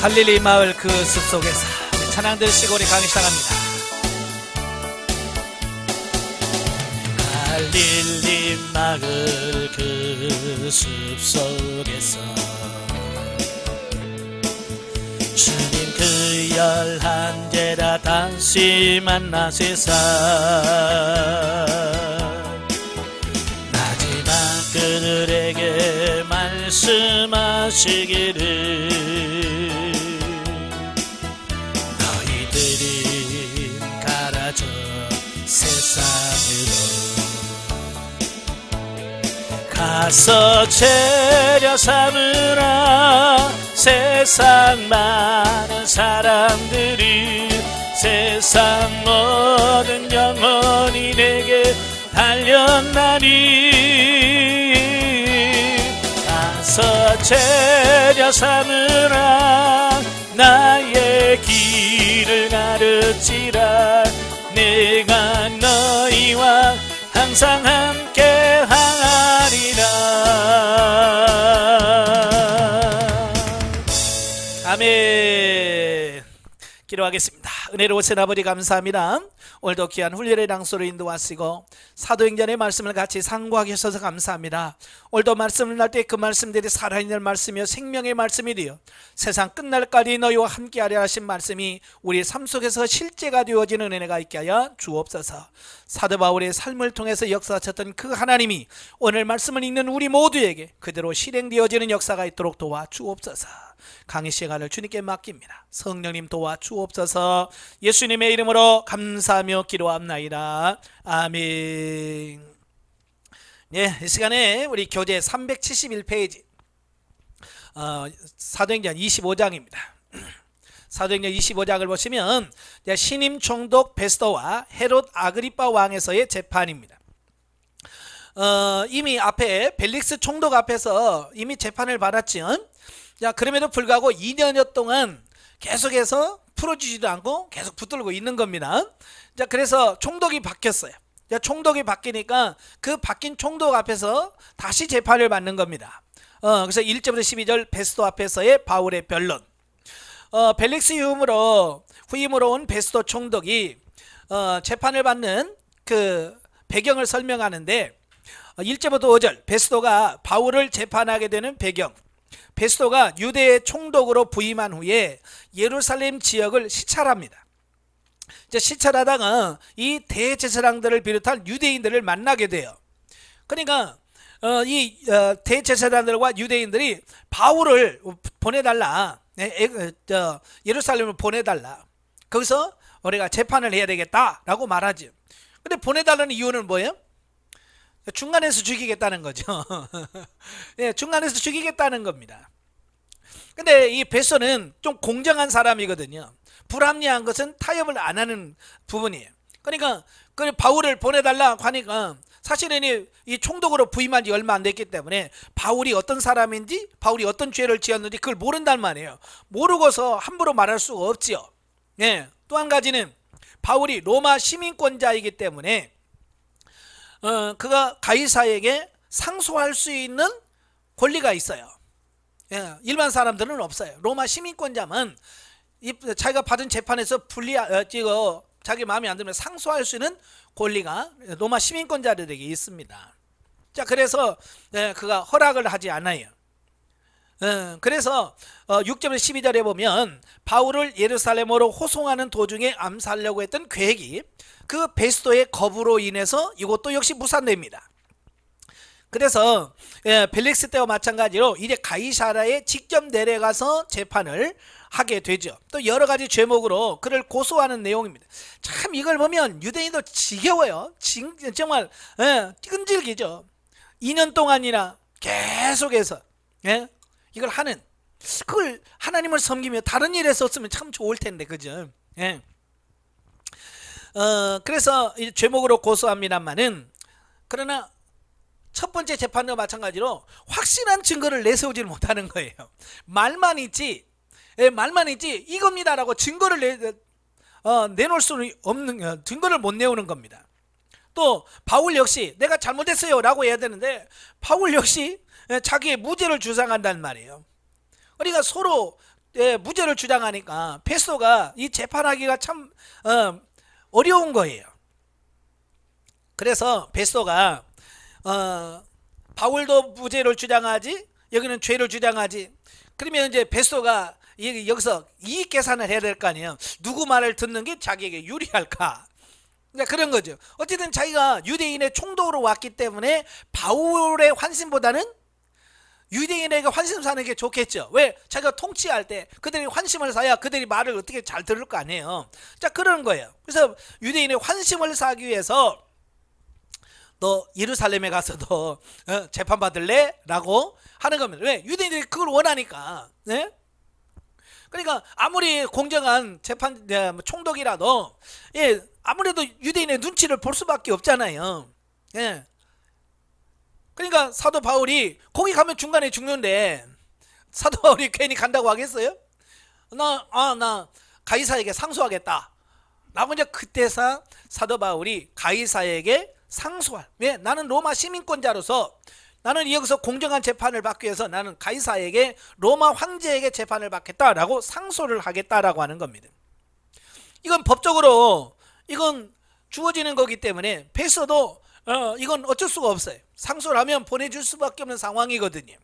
갈릴리 마을 그 숲속에서 찬양 들으시고 우리 강의 시작합니다. 갈릴리 마을 그 숲속에서 주님 그 11제자 다시 만나시사 마지막 그들에게 말씀하시기를 너희들이 가라져 세상으로 가서 제자 삼으라. 세상 많은 사람들이 세상 모든 영혼이 내게 달렸나니 가서 제자 삼으라. 나의 길을 가르치라. 내가 너희와 항상 함께 하리라. 아멘. 기도하겠습니다. 은혜로우신 아버지 감사합니다. 오늘도 귀한 훈련의 장소로 인도하시고 사도행전의 말씀을 같이 상고하게 하셔서 감사합니다. 오늘도 말씀을 날 때 그 말씀들이 살아있는 말씀이요 생명의 말씀이 되어 세상 끝날까지 너희와 함께하려 하신 말씀이 우리의 삶 속에서 실제가 되어지는 은혜가 있게 하여 주옵소서. 사도 바울의 삶을 통해서 역사하셨던 그 하나님이 오늘 말씀을 읽는 우리 모두에게 그대로 실행되어지는 역사가 있도록 도와주옵소서. 강의 시간을 주님께 맡깁니다. 성령님 도와주옵소서. 예수님의 이름으로 감사하며 기도합나이다. 아멘. 네, 이 시간에 우리 교재 371페이지 사도행전 25장입니다. 사도행전 25장을 보시면 신임 총독 베스도와 헤롯 아그리파 왕에서의 재판입니다. 이미 앞에 벨릭스 총독 앞에서 이미 재판을 받았지요. 자, 그럼에도 불구하고 2년여 동안 계속해서 풀어주지도 않고 계속 붙들고 있는 겁니다. 자, 그래서 총독이 바뀌었어요. 자, 총독이 바뀌니까 그 바뀐 총독 앞에서 다시 재판을 받는 겁니다. 그래서 1절부터 12절 베스도 앞에서의 바울의 변론. 벨릭스 후임으로 온 베스도 총독이 재판을 받는 그 배경을 설명하는데 1절부터 5절 베스도가 바울을 재판하게 되는 배경. 베스도가 유대의 총독으로 부임한 후에 예루살렘 지역을 시찰합니다. 시찰하다가 이 대제사장들을 비롯한 유대인들을 만나게 돼요. 그러니까 이 대제사장들과 유대인들이 바울을 보내달라, 예루살렘을 보내달라, 거기서 우리가 재판을 해야 되겠다라고 말하죠. 근데 보내달라는 이유는 뭐예요? 중간에서 죽이겠다는 거죠. 네, 중간에서 죽이겠다는 겁니다. 근데 이 베스도는 좀 공정한 사람이거든요. 불합리한 것은 타협을 안 하는 부분이에요. 그러니까 그 바울을 보내달라고 하니까 사실은 이 총독으로 부임한 지 얼마 안 됐기 때문에 바울이 어떤 사람인지, 바울이 어떤 죄를 지었는지 그걸 모른단 말이에요. 모르고서 함부로 말할 수가 없지요. 네, 또 한 가지는 바울이 로마 시민권자이기 때문에 그가 가이사에게 상소할 수 있는 권리가 있어요. 예, 일반 사람들은 없어요. 로마 시민권자만 자기가 받은 재판에서 자기 마음에 안 들면 상소할 수 있는 권리가 로마 시민권자들에게 있습니다. 자, 그래서 그가 허락을 하지 않아요. 그래서 6절에서 12절에 보면 바울을 예루살렘으로 호송하는 도중에 암살하려고 했던 계획이 그 베스도의 거부로 인해서 이것도 역시 무산됩니다. 그래서 벨릭스 때와 마찬가지로 이제 가이사라에 직접 내려가서 재판을 하게 되죠. 또 여러 가지 죄목으로 그를 고소하는 내용입니다. 참 이걸 보면 유대인도 지겨워요. 정말 끈질기죠. 2년 동안이나 계속해서 이걸 하는, 그걸 하나님을 섬기며 다른 일에 썼으면 참 좋을 텐데, 그죠? 그래서 이 죄목으로 고소합니다만은, 그러나 첫 번째 재판과 마찬가지로 확실한 증거를 내세우지를 못하는 거예요. 말만 있지 이겁니다라고 증거를 내놓을 수는 없는, 증거를 못 내오는 겁니다. 또 바울 역시 내가 잘못했어요 라고 해야 되는데 바울 역시 자기의 무죄를 주장한단 말이에요. 그러니까 서로 무죄를 주장하니까 페스토가 이 재판하기가 참 어려운 거예요. 그래서 페스토가 바울도 무죄를 주장하지, 여기는 죄를 주장하지. 그러면 이제 페스토가 여기서 이익 계산을 해야 될 거 아니에요. 누구 말을 듣는 게 자기에게 유리할까? 그러니까 그런 거죠. 어쨌든 자기가 유대인의 총독으로 왔기 때문에 바울의 환심보다는 유대인에게 환심 사는 게 좋겠죠. 왜? 자기가 통치할 때 그들이 환심을 사야 그들이 말을 어떻게 잘 들을 거 아니에요. 자, 그런 거예요. 그래서 유대인의 환심을 사기 위해서 너 예루살렘에 가서도 재판받을래? 라고 하는 겁니다. 왜? 유대인들이 그걸 원하니까. 네? 그러니까 아무리 공정한 재판 총독이라도 아무래도 유대인의 눈치를 볼 수밖에 없잖아요. 예. 그러니까 사도 바울이 거기 가면 중간에 죽는데 사도 바울이 괜히 간다고 하겠어요? 나 가이사에게 상소하겠다 라고 이제 그때서 사도 바울이 가이사에게 상소할, 왜? 나는 로마 시민권자로서 나는 여기서 공정한 재판을 받기 위해서 나는 가이사에게, 로마 황제에게 재판을 받겠다라고 상소를 하겠다라고 하는 겁니다. 이건 법적으로 이건 주어지는 거기 때문에 페스토도 이건 어쩔 수가 없어요. 상소를 하면 보내줄 수밖에 없는 상황이거든요.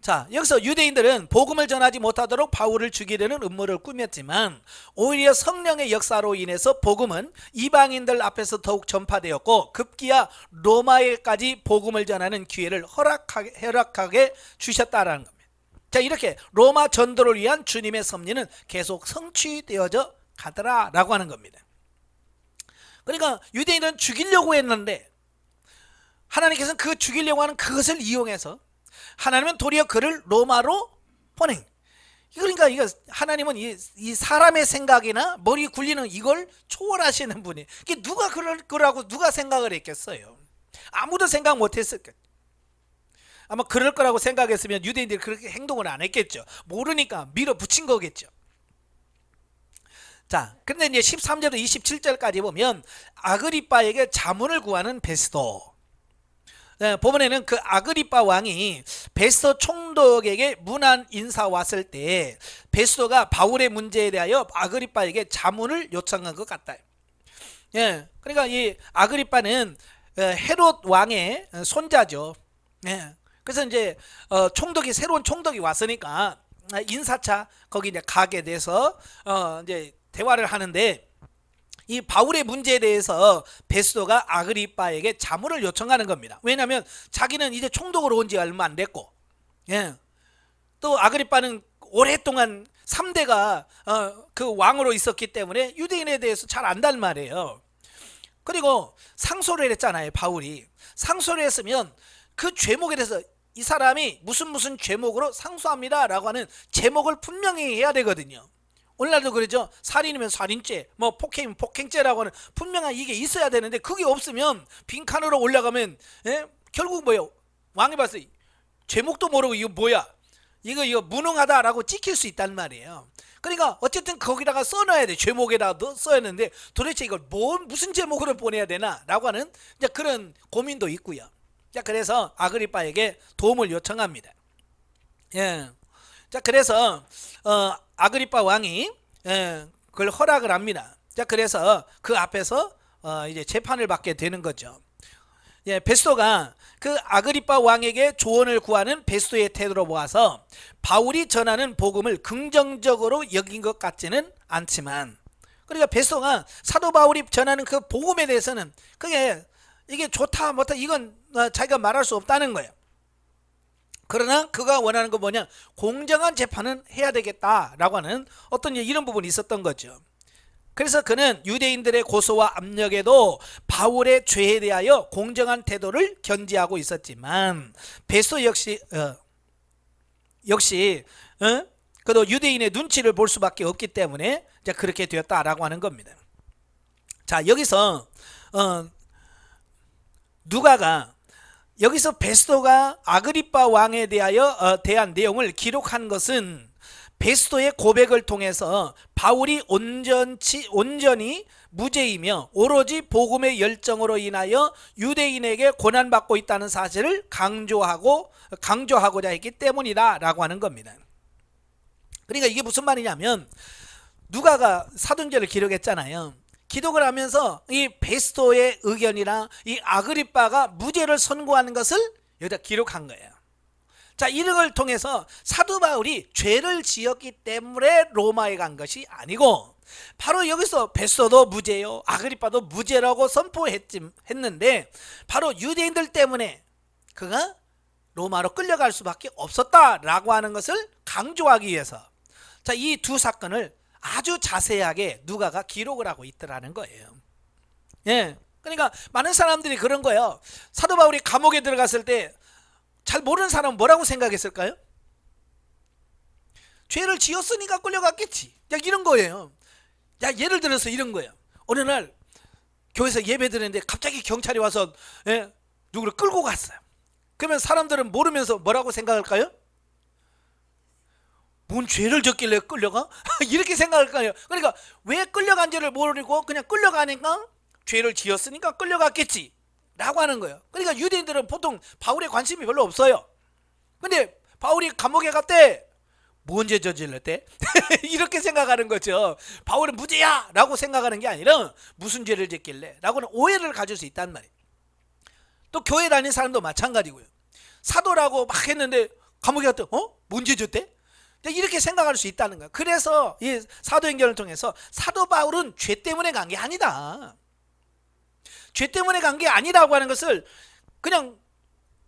자, 여기서 유대인들은 복음을 전하지 못하도록 바울을 죽이려는 음모를 꾸몄지만 오히려 성령의 역사로 인해서 복음은 이방인들 앞에서 더욱 전파되었고 급기야 로마에까지 복음을 전하는 기회를 허락하게 주셨다라는 겁니다. 자, 이렇게 로마 전도를 위한 주님의 섭리는 계속 성취되어져 가더라라고 하는 겁니다. 그러니까 유대인은 죽이려고 했는데 하나님께서는 그 죽이려고 하는 그것을 이용해서 하나님은 도리어 그를 로마로 보낸. 그러니까 이거 하나님은 이 사람의 생각이나 머리 굴리는 이걸 초월하시는 분이. 이게 누가 그럴 거라고 누가 생각을 했겠어요? 아무도 생각 못했을 거예요. 아마 그럴 거라고 생각했으면 유대인들이 그렇게 행동을 안 했겠죠. 모르니까 밀어붙인 거겠죠. 자, 그런데 이제 13절부터 27절까지 보면 아그리빠에게 자문을 구하는 베스도. 본문에는 그 아그리빠 왕이 베스도 총독에게 문안 인사 왔을 때 베스도가 바울의 문제에 대하여 아그리빠에게 자문을 요청한 것 같다. 예, 그러니까 이 아그리빠는 헤롯 왕의 손자죠. 예, 그래서 이제 총독이, 새로운 총독이 왔으니까 인사차 거기 이제 가게 돼서 이제 대화를 하는데 이 바울의 문제에 대해서 베스도가 아그리빠에게 자문을 요청하는 겁니다. 왜냐하면 자기는 이제 총독으로 온 지 얼마 안 됐고, 예, 또 아그리빠는 오랫동안 3대가 그 왕으로 있었기 때문에 유대인에 대해서 잘 안단 말이에요. 그리고 상소를 했잖아요. 바울이 상소를 했으면 그 죄목에 대해서 이 사람이 무슨 죄목으로 상소합니다 라고 하는 제목을 분명히 해야 되거든요. 오늘날도 그러죠. 살인이면 살인죄, 뭐 폭행이면 폭행죄라고 하는 분명한 이게 있어야 되는데 그게 없으면 빈칸으로 올라가면 결국 뭐예요? 왕이 봤을 때 제목도 모르고 이거 뭐야? 이거 무능하다라고 찍힐 수 있단 말이에요. 그러니까 어쨌든 거기다가 써놔야 돼. 제목에다가 써야 하는데 도대체 이걸 무슨 제목으로 보내야 되나? 라고 하는 이제 그런 고민도 있고요. 자, 그래서 아그리빠에게 도움을 요청합니다. 예. 자, 그래서 아그리빠 왕이 그걸 허락을 합니다. 자, 그래서 그 앞에서 이제 재판을 받게 되는 거죠. 예, 베스도가 그 아그리빠 왕에게 조언을 구하는 베스도의 태도로 보아서 바울이 전하는 복음을 긍정적으로 여긴 것 같지는 않지만, 그러니까 베스도가 사도 바울이 전하는 그 복음에 대해서는 이게 좋다 못다 이건 자기가 말할 수 없다는 거예요. 그러나 그가 원하는 건 뭐냐? 공정한 재판은 해야 되겠다라고 하는 어떤 이런 부분이 있었던 거죠. 그래서 그는 유대인들의 고소와 압력에도 바울의 죄에 대하여 공정한 태도를 견지하고 있었지만 베스도 역시 그도 유대인의 눈치를 볼 수밖에 없기 때문에 이제 그렇게 되었다라고 하는 겁니다. 자, 여기서 누가가 여기서 베스도가 아그리빠 왕에 대한 내용을 기록한 것은 베스도의 고백을 통해서 바울이 온전히 무죄이며 오로지 복음의 열정으로 인하여 유대인에게 고난받고 있다는 사실을 강조하고자 했기 때문이다 라고 하는 겁니다. 그러니까 이게 무슨 말이냐면 누가가 사도행전을 기록했잖아요. 기록을 하면서 이 베스토의 의견이나 이 아그리빠가 무죄를 선고하는 것을 여기다 기록한 거예요. 자, 이런 걸 통해서 사도 바울이 죄를 지었기 때문에 로마에 간 것이 아니고 바로 여기서 베스토도 무죄요, 아그리빠도 무죄라고 선포했는데 바로 유대인들 때문에 그가 로마로 끌려갈 수밖에 없었다라고 하는 것을 강조하기 위해서 자, 이 두 사건을 아주 자세하게 누가가 기록을 하고 있더라는 거예요. 예, 그러니까 많은 사람들이 그런 거예요. 사도 바울이 감옥에 들어갔을 때 잘 모르는 사람은 뭐라고 생각했을까요? 죄를 지었으니까 끌려갔겠지. 야, 이런 거예요. 야, 예를 들어서 이런 거예요. 어느 날 교회에서 예배 드리는데 갑자기 경찰이 와서 누구를 끌고 갔어요. 그러면 사람들은 모르면서 뭐라고 생각할까요? 뭔 죄를 졌길래 끌려가? 이렇게 생각할 거예요. 그러니까 왜 끌려간지를 모르고 그냥 끌려가니까 죄를 지었으니까 끌려갔겠지 라고 하는 거예요. 그러니까 유대인들은 보통 바울에 관심이 별로 없어요. 근데 바울이 감옥에 갔대. 뭔 죄 저질렀대? 이렇게 생각하는 거죠. 바울은 무죄야 라고 생각하는 게 아니라 무슨 죄를 졌길래 라고는 오해를 가질 수 있단 말이에요. 또 교회 다니는 사람도 마찬가지고요. 사도라고 막 했는데 감옥에 갔대. 뭔 죄 졌대? 이렇게 생각할 수 있다는 거예요. 그래서 이 사도행전을 통해서 사도 바울은 죄 때문에 간 게 아니다, 죄 때문에 간 게 아니라고 하는 것을 그냥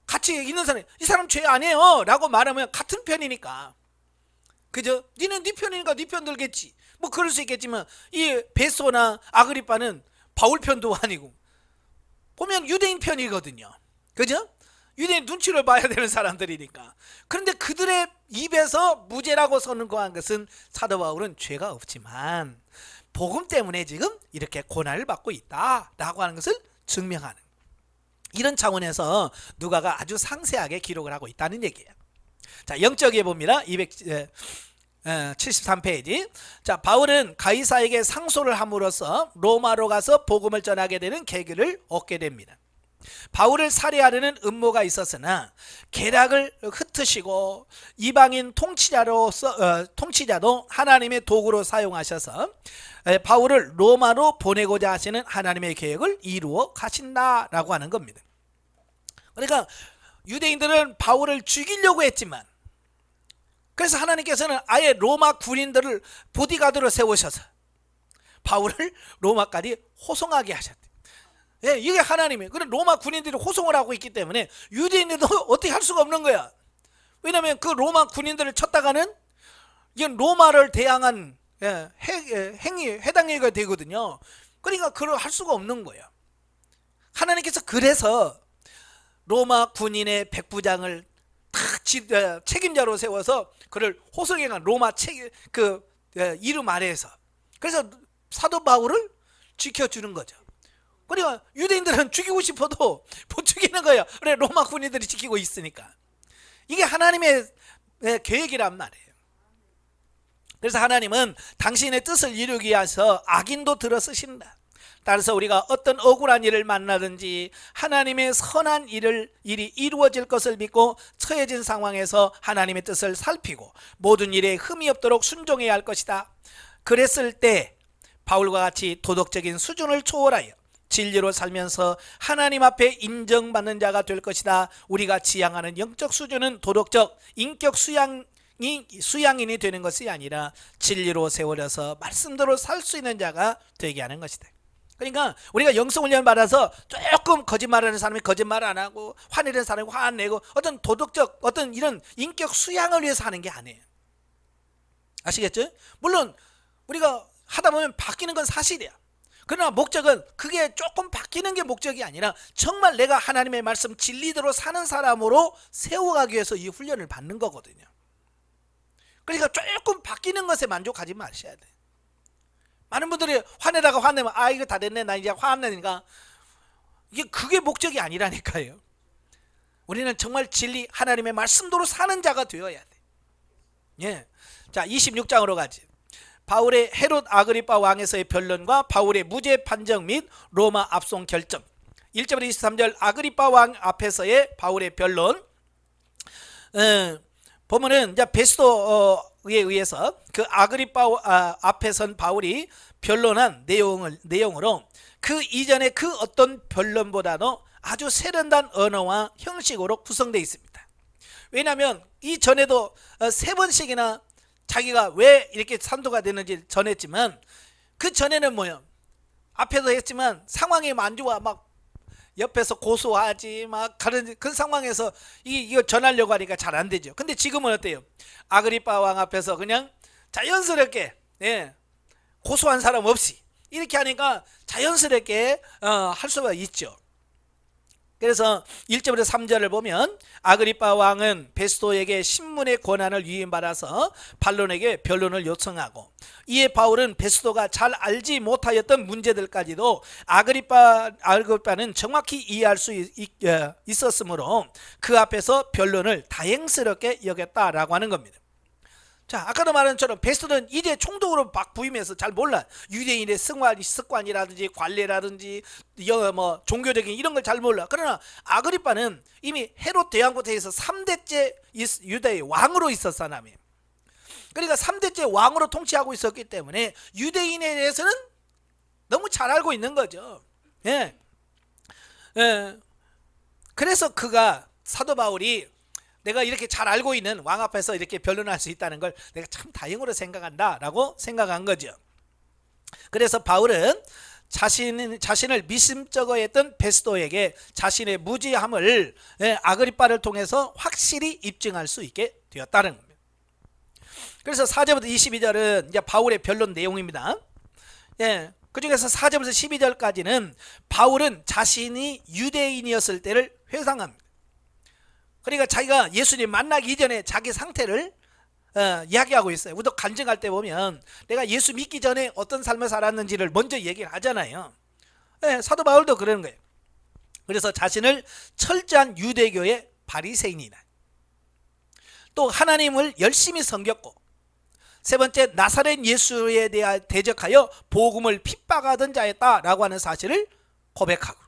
같이 있는 사람이 이 사람 죄 아니에요 라고 말하면 같은 편이니까, 그죠? 니는 네 편이니까 네 편 들겠지. 뭐 그럴 수 있겠지만 이 베소나 아그리빠는 바울 편도 아니고 보면 유대인 편이거든요. 그죠? 유대인 눈치를 봐야 되는 사람들이니까. 그런데 그들의 입에서 무죄라고 선언한 것은 사도 바울은 죄가 없지만 복음 때문에 지금 이렇게 고난을 받고 있다라고 하는 것을 증명하는, 이런 차원에서 누가가 아주 상세하게 기록을 하고 있다는 얘기예요. 자, 영적에 봅니다. 273페이지. 자, 바울은 가이사에게 상소를 함으로써 로마로 가서 복음을 전하게 되는 계기를 얻게 됩니다. 바울을 살해하려는 음모가 있었으나 계략을 흩으시고 이방인 통치자도 하나님의 도구로 사용하셔서 바울을 로마로 보내고자 하시는 하나님의 계획을 이루어 가신다라고 하는 겁니다. 그러니까 유대인들은 바울을 죽이려고 했지만, 그래서 하나님께서는 아예 로마 군인들을 보디가드로 세우셔서 바울을 로마까지 호송하게 하셨대요. 예, 이게 하나님이에요. 그런 로마 군인들이 호송을 하고 있기 때문에 유대인들도 어떻게 할 수가 없는 거야. 왜냐하면 그 로마 군인들을 쳤다가는 이건 로마를 대항한 해당행위가 되거든요. 그러니까 그걸 할 수가 없는 거예요. 하나님께서 그래서 로마 군인의 백부장을 책임자로 세워서 그를 호송해간 로마 이름 아래에서, 그래서 사도 바울을 지켜주는 거죠. 그러니까 유대인들은 죽이고 싶어도 못 죽이는 거예요. 그래, 로마 군인들이 지키고 있으니까. 이게 하나님의 계획이란 말이에요. 그래서 하나님은 당신의 뜻을 이루기 위해서 악인도 들어 쓰신다. 따라서 우리가 어떤 억울한 일을 만나든지 하나님의 선한 일이 이루어질 것을 믿고 처해진 상황에서 하나님의 뜻을 살피고 모든 일에 흠이 없도록 순종해야 할 것이다. 그랬을 때 바울과 같이 도덕적인 수준을 초월하여 진리로 살면서 하나님 앞에 인정받는 자가 될 것이다. 우리가 지향하는 영적 수준은 도덕적 인격 수양인이 되는 것이 아니라 진리로 세워져서 말씀대로 살 수 있는 자가 되게 하는 것이다. 그러니까 우리가 영성훈련을 받아서 조금 거짓말하는 사람이 거짓말 안 하고 화내는 사람이 화 안 내고 어떤 도덕적 어떤 이런 인격 수양을 위해서 하는 게 아니에요. 아시겠죠? 물론 우리가 하다 보면 바뀌는 건 사실이야. 그러나 목적은 그게 조금 바뀌는 게 목적이 아니라 정말 내가 하나님의 말씀 진리대로 사는 사람으로 세워가기 위해서 이 훈련을 받는 거거든요. 그러니까 조금 바뀌는 것에 만족하지 마셔야 돼. 많은 분들이 화내다가 화내면 이거 다 됐네, 나 이제 화 안 내니까, 그게 목적이 아니라니까요. 우리는 정말 진리 하나님의 말씀대로 사는 자가 되어야 돼. 예. 자, 26장으로 가지. 바울의 헤롯 아그리파 왕에서의 변론과 바울의 무죄 판정 및 로마 압송 결정. 1절부터 23절 아그리파 왕 앞에서의 바울의 변론. 보면은 이제 베스도에 의해서 그 아그리파 앞에 선 바울이 변론한 내용으로 그 이전의 그 어떤 변론보다도 아주 세련된 언어와 형식으로 구성되어 있습니다. 왜냐하면 이 전에도 3번씩이나 자기가 왜 이렇게 산도가 되는지 전했지만, 그 전에는 뭐요? 앞에도 했지만 상황이 안 좋아 막 옆에서 고소하지 막 그런 그 상황에서 이거 전하려고 하니까 잘 안 되죠. 근데 지금은 어때요? 아그리파 왕 앞에서 그냥 자연스럽게, 고소한 사람 없이 이렇게 하니까 자연스럽게 할 수가 있죠. 그래서 1절부터 3절을 보면 아그리파 왕은 베스도에게 신문의 권한을 위임받아서 반론에게 변론을 요청하고, 이에 바울은 베스도가 잘 알지 못하였던 문제들까지도 아그리파는 정확히 이해할 수 있었으므로 그 앞에서 변론을 다행스럽게 여겼다라고 하는 겁니다. 자, 아까도 말한 것처럼 베스도는 이제 총독으로 막 부임해서 잘 몰라. 유대인의 습관이라든지 관례라든지 뭐 종교적인 이런 걸 잘 몰라. 그러나 아그리파는 이미 헤롯 대왕부터 해서 3대째 유대의 왕으로 있었 사람이에요. 그러니까 3대째 왕으로 통치하고 있었기 때문에 유대인에 대해서는 너무 잘 알고 있는 거죠. 그래서 그가, 사도 바울이 내가 이렇게 잘 알고 있는 왕 앞에서 이렇게 변론할 수 있다는 걸 내가 참 다행으로 생각한다 라고 생각한 거죠. 그래서 바울은 자신을 미심쩍어 했던 베스도에게 자신의 무지함을 아그리파를 통해서 확실히 입증할 수 있게 되었다는 겁니다. 그래서 4절부터 22절은 이제 바울의 변론 내용입니다. 그 중에서 4절부터 12절까지는 바울은 자신이 유대인이었을 때를 회상합니다. 그러니까 자기가 예수님 만나기 이전에 자기 상태를 이야기하고 있어요. 우리도 간증할 때 보면 내가 예수 믿기 전에 어떤 삶을 살았는지를 먼저 얘기를 하잖아요. 사도 바울도 그러는 거예요. 그래서 자신을 철저한 유대교의 바리새인이다, 또 하나님을 열심히 섬겼고, 세 번째 나사렛 예수에 대해 대적하여 복음을 핍박하던 자였다라고 하는 사실을 고백하고,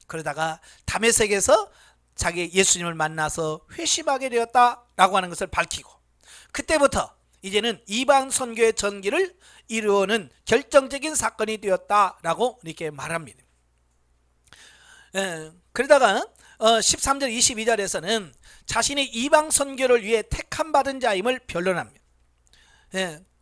그러다가 다메섹에서 자기 예수님을 만나서 회심하게 되었다라고 하는 것을 밝히고, 그때부터 이제는 이방 선교의 전기를 이루어는 결정적인 사건이 되었다라고 이렇게 말합니다. 그러다가 13절 22절에서는 자신이 이방 선교를 위해 택함 받은 자임을 변론합니다.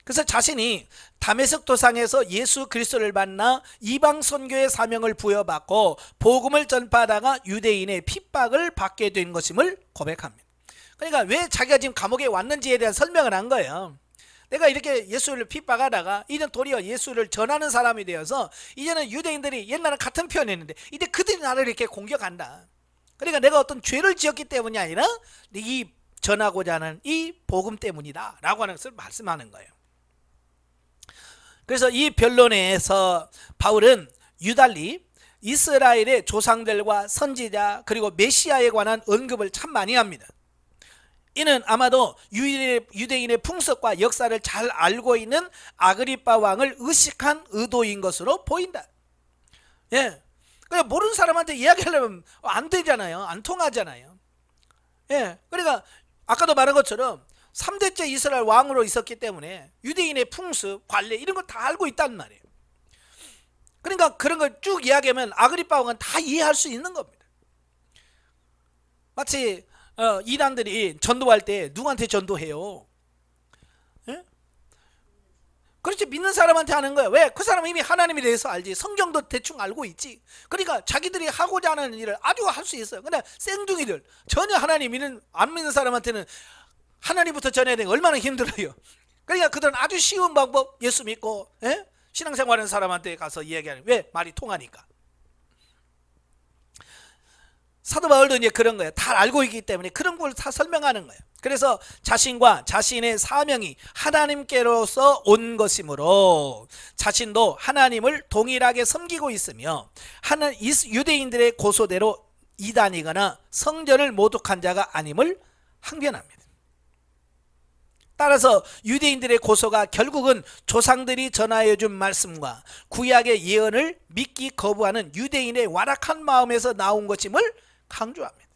그래서 자신이 다메섹 도상에서 예수 그리스도를 만나 이방 선교의 사명을 부여받고 복음을 전파하다가 유대인의 핍박을 받게 된 것임을 고백합니다. 그러니까 왜 자기가 지금 감옥에 왔는지에 대한 설명을 한 거예요. 내가 이렇게 예수를 핍박하다가 이제 도리어 예수를 전하는 사람이 되어서 이제는 유대인들이 옛날에 같은 편이었는데 이제 그들이 나를 이렇게 공격한다. 그러니까 내가 어떤 죄를 지었기 때문이 아니라 이 전하고자 하는 이 복음 때문이다 라고 하는 것을 말씀하는 거예요. 그래서 이 변론에서 바울은 유달리 이스라엘의 조상들과 선지자 그리고 메시아에 관한 언급을 참 많이 합니다. 이는 아마도 유대인의 풍습과 역사를 잘 알고 있는 아그리파 왕을 의식한 의도인 것으로 보인다. 그러니까 모르는 사람한테 이야기하려면 안 되잖아요. 안 통하잖아요. 그러니까 아까도 말한 것처럼 3대째 이스라엘 왕으로 있었기 때문에 유대인의 풍습, 관례 이런 걸 다 알고 있단 말이에요. 그러니까 그런 걸 쭉 이야기하면 아그리파 왕은 다 이해할 수 있는 겁니다. 마치 이단들이 전도할 때 누구한테 전도해요? 그렇지, 믿는 사람한테 하는 거예요. 왜? 그 사람은 이미 하나님에 대해서 알지. 성경도 대충 알고 있지. 그러니까 자기들이 하고자 하는 일을 아주 할 수 있어요. 근데 생둥이들, 전혀 하나님 안 믿는 사람한테는 하나님부터 전해야 되니까 얼마나 힘들어요. 그러니까 그들은 아주 쉬운 방법, 예수 믿고 신앙생활하는 사람한테 가서 이야기하는. 왜? 말이 통하니까. 사도 바울도 이제 그런 거예요. 다 알고 있기 때문에 그런 걸 다 설명하는 거예요. 그래서 자신과 자신의 사명이 하나님께로서 온 것이므로 자신도 하나님을 동일하게 섬기고 있으며 유대인들의 고소대로 이단이거나 성전을 모독한 자가 아님을 항변합니다. 따라서 유대인들의 고소가 결국은 조상들이 전하여 준 말씀과 구약의 예언을 믿기 거부하는 유대인의 완악한 마음에서 나온 것임을 강조합니다.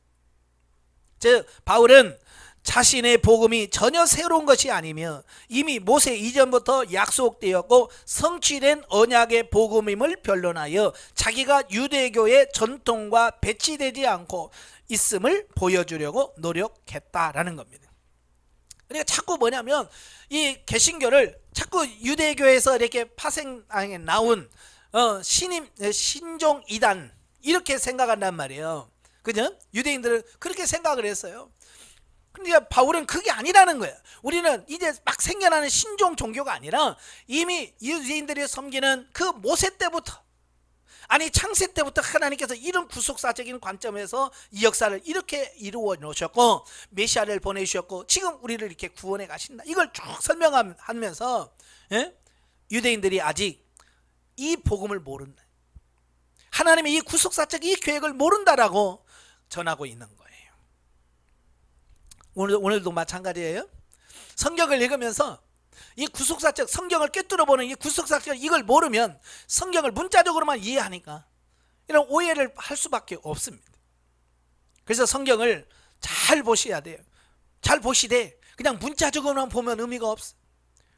즉 바울은 자신의 복음이 전혀 새로운 것이 아니며 이미 모세 이전부터 약속되었고 성취된 언약의 복음임을 변론하여 자기가 유대교의 전통과 배치되지 않고 있음을 보여주려고 노력했다라는 겁니다. 그러니까 자꾸 뭐냐면 이 개신교를 자꾸 유대교에서 이렇게 파생하게 나온 신종 이단 이렇게 생각한단 말이에요. 그죠? 유대인들은 그렇게 생각을 했어요. 그러니까 바울은 그게 아니라는 거예요. 우리는 이제 막 생겨나는 신종 종교가 아니라 이미 유대인들이 섬기는 그 모세 때부터, 아니 창세 때부터 하나님께서 이런 구속사적인 관점에서 이 역사를 이렇게 이루어 놓으셨고 메시아를 보내주셨고 지금 우리를 이렇게 구원해 가신다, 이걸 쭉 설명하면서 유대인들이 아직 이 복음을 모른다, 하나님의 이 구속사적 이 계획을 모른다라고 전하고 있는 거예요. 오늘도 마찬가지예요. 성경을 읽으면서 이 구속사적 성경을 꿰뚫어보는 이 구속사적 이걸 모르면 성경을 문자적으로만 이해하니까 이런 오해를 할 수밖에 없습니다. 그래서 성경을 잘 보셔야 돼요. 잘 보시되 그냥 문자적으로만 보면 의미가 없어.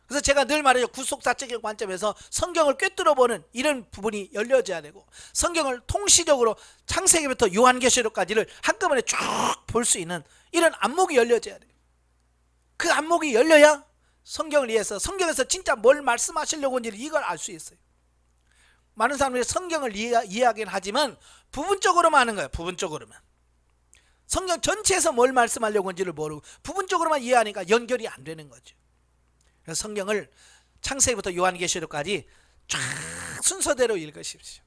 그래서 제가 늘 말해요. 구속사적인 관점에서 성경을 꿰뚫어보는 이런 부분이 열려져야 되고 성경을 통시적으로 창세기부터 요한계시록까지를 한꺼번에 쭉 볼 수 있는 이런 안목이 열려져야 돼요. 그 안목이 열려야 성경을 이해해서 성경에서 진짜 뭘 말씀하시려고 하는지 이걸 알 수 있어요. 많은 사람들이 성경을 이해하긴 하지만 부분적으로만 하는 거예요. 부분적으로만. 성경 전체에서 뭘 말씀하려고 하는지를 모르고 부분적으로만 이해하니까 연결이 안 되는 거죠. 그래서 성경을 창세기부터 요한계시록까지 쫙 순서대로 읽으십시오.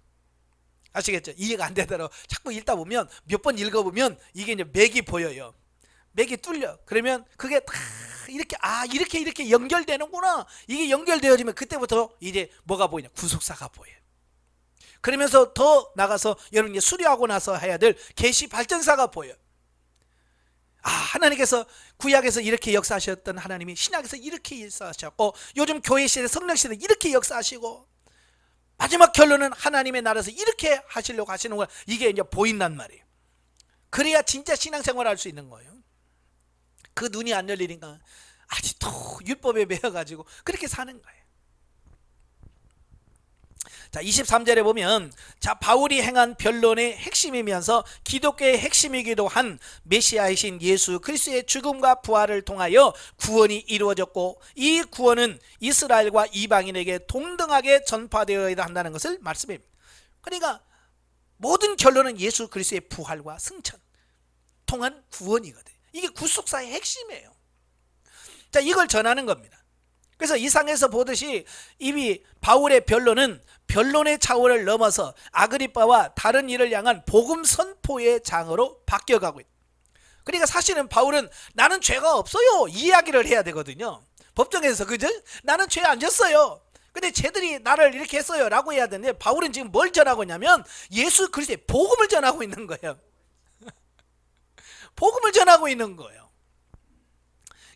아시겠죠? 이해가 안 되더라도 자꾸 읽다 보면 몇 번 읽어보면 이게 이제 맥이 보여요. 맥이 뚫려. 그러면 그게 다 이렇게 이렇게 연결되는구나. 이게 연결되어지면 그때부터 이제 뭐가 보이냐? 구속사가 보여요. 그러면서 더 나가서 여러분이 수료하고 나서 해야 될 계시 발전사가 보여요. 하나님께서 구약에서 이렇게 역사하셨던 하나님이 신약에서 이렇게 역사하셨고 요즘 교회 시대 성령 시대 이렇게 역사하시고 마지막 결론은 하나님의 나라에서 이렇게 하시려고 하시는 거야. 이게 이제 보인단 말이에요. 그래야 진짜 신앙생활을 할 수 있는 거예요. 그 눈이 안 열리니까 아직도 율법에 매여가지고 그렇게 사는 거예요. 자, 23절에 보면 자 바울이 행한 변론의 핵심이면서 기독교의 핵심이기도 한 메시아이신 예수 그리스도의 죽음과 부활을 통하여 구원이 이루어졌고 이 구원은 이스라엘과 이방인에게 동등하게 전파되어야 한다는 것을 말씀합니다. 그러니까 모든 결론은 예수 그리스도의 부활과 승천 통한 구원이거든요. 이게 구속사의 핵심이에요. 자, 이걸 전하는 겁니다. 그래서 이상에서 보듯이 이미 바울의 변론은 변론의 차원을 넘어서 아그리빠와 다른 이를 향한 복음 선포의 장으로 바뀌어가고 있다. 그러니까 사실은 바울은 나는 죄가 없어요 이 이야기를 해야 되거든요. 법정에서. 그죠? 나는 죄 안 졌어요. 근데 쟤들이 나를 이렇게 했어요 라고 해야 되는데 바울은 지금 뭘 전하고 있냐면 예수 그리스도의 복음을 전하고 있는 거예요. 복음을 전하고 있는 거예요.